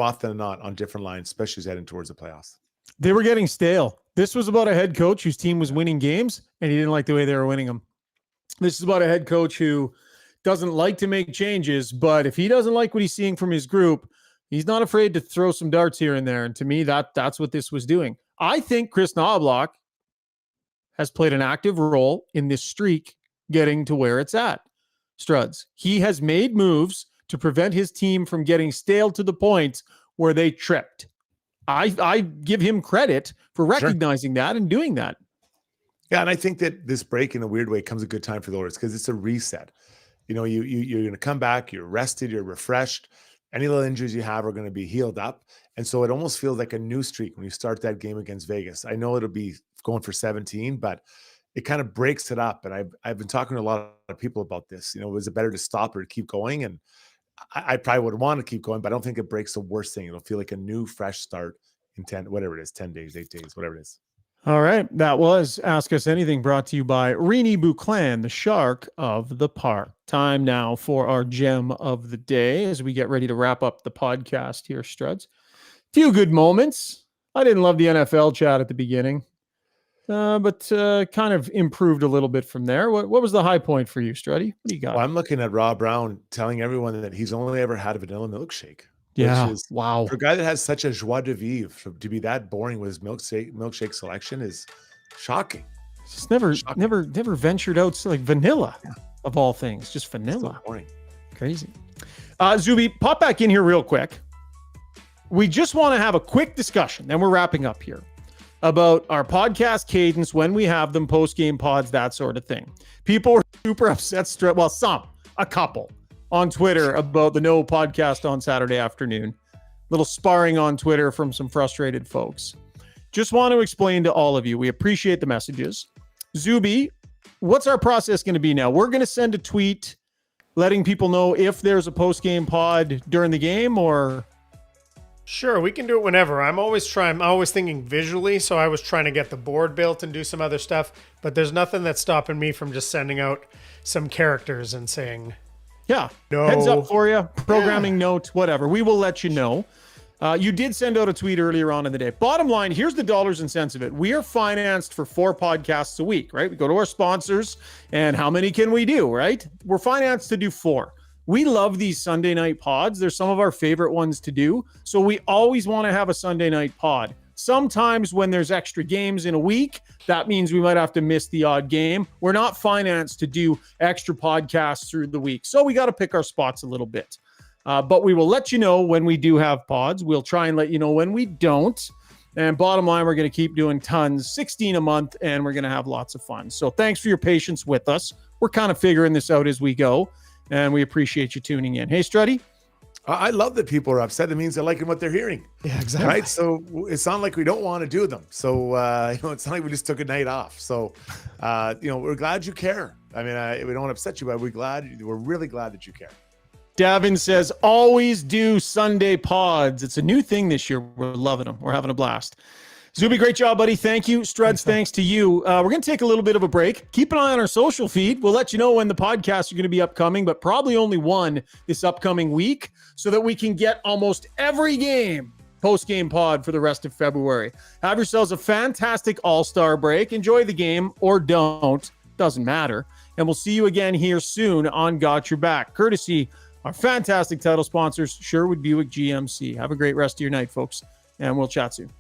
often than not on different lines, especially as heading towards the playoffs. They were getting stale. This was about a head coach whose team was winning games, and he didn't like the way they were winning them. This is about a head coach who doesn't like to make changes, but if he doesn't like what he's seeing from his group, he's not afraid to throw some darts here and there. And to me, that's what this was doing. I think Chris Knobloch has played an active role in this streak getting to where it's at. Struds. He has made moves to prevent his team from getting stale to the point where they tripped. I give him credit for recognizing that and doing that. Yeah, and I think that this break, in a weird way, comes a good time for the Oilers because it's a reset. You're going to come back, you're rested, you're refreshed. Any little injuries you have are going to be healed up. And so it almost feels like a new streak when you start that game against Vegas. I know it'll be going for 17, but it kind of breaks it up. And I've been talking to a lot of people about this. Was it better to stop or to keep going? And I probably would want to keep going, but I don't think it breaks the worst thing. It'll feel like a new, fresh start in 10 days, 8 days, whatever it is. All right. That was Ask Us Anything, brought to you by Rini Bouclan, the shark of the park. Time now for our gem of the day as we get ready to wrap up the podcast here, Struds. Few good moments. I didn't love the NFL chat at the beginning, but kind of improved a little bit from there. What was the high point for you, Strudy? What do you got? Well, I'm looking at Rob Brown telling everyone that he's only ever had a vanilla milkshake. Yeah. Which is, wow. For a guy that has such a joie de vivre, to be that boring with his milkshake selection is shocking. Just never ventured out to like vanilla of all things. Just vanilla. So boring. Crazy. Zuby, pop back in here real quick. We just want to have a quick discussion, then we're wrapping up here, about our podcast cadence, when we have them, post-game pods, that sort of thing. People were super upset, a couple on Twitter about the no podcast on Saturday afternoon. Little sparring on Twitter from some frustrated folks. Just want to explain to all of you, we appreciate the messages. Zuby, what's our process going to be now? We're going to send a tweet letting people know if there's a post-game pod during the game, or... Sure, we can do it whenever. I'm always thinking visually, so I was trying to get the board built and do some other stuff, but there's nothing that's stopping me from just sending out some characters and saying, yeah, no. Heads up for you, programming note, whatever. We will let you know. You did send out a tweet earlier on in the day. Bottom line, here's the dollars and cents of it. We are financed for 4 podcasts a week, right? We go to our sponsors, and how many can we do, right? We're financed to do 4. We love these Sunday night pods. They're some of our favorite ones to do. So we always want to have a Sunday night pod. Sometimes when there's extra games in a week, that means we might have to miss the odd game. We're not financed to do extra podcasts through the week. So we got to pick our spots a little bit. But we will let you know when we do have pods. We'll try and let you know when we don't. And bottom line, we're going to keep doing tons, 16 a month, and we're going to have lots of fun. So thanks for your patience with us. We're kind of figuring this out as we go. And we appreciate you tuning in. Hey, Strudy? I love that people are upset. It means they're liking what they're hearing. Yeah, exactly. Right? So it's not like we don't want to do them. So, it's not like we just took a night off. So, we're glad you care. I mean, we don't upset you, but we're really glad that you care. Davin says, always do Sunday pods. It's a new thing this year. We're loving them. We're having a blast. Zuby, great job, buddy. Thank you. Struds, thanks to you. We're going to take a little bit of a break. Keep an eye on our social feed. We'll let you know when the podcasts are going to be upcoming, but probably only one this upcoming week so that we can get almost every game post-game pod for the rest of February. Have yourselves a fantastic all-star break. Enjoy the game or don't. Doesn't matter. And we'll see you again here soon on Got Your Back, courtesy our fantastic title sponsors, Sherwood Buick GMC. Have a great rest of your night, folks, and we'll chat soon.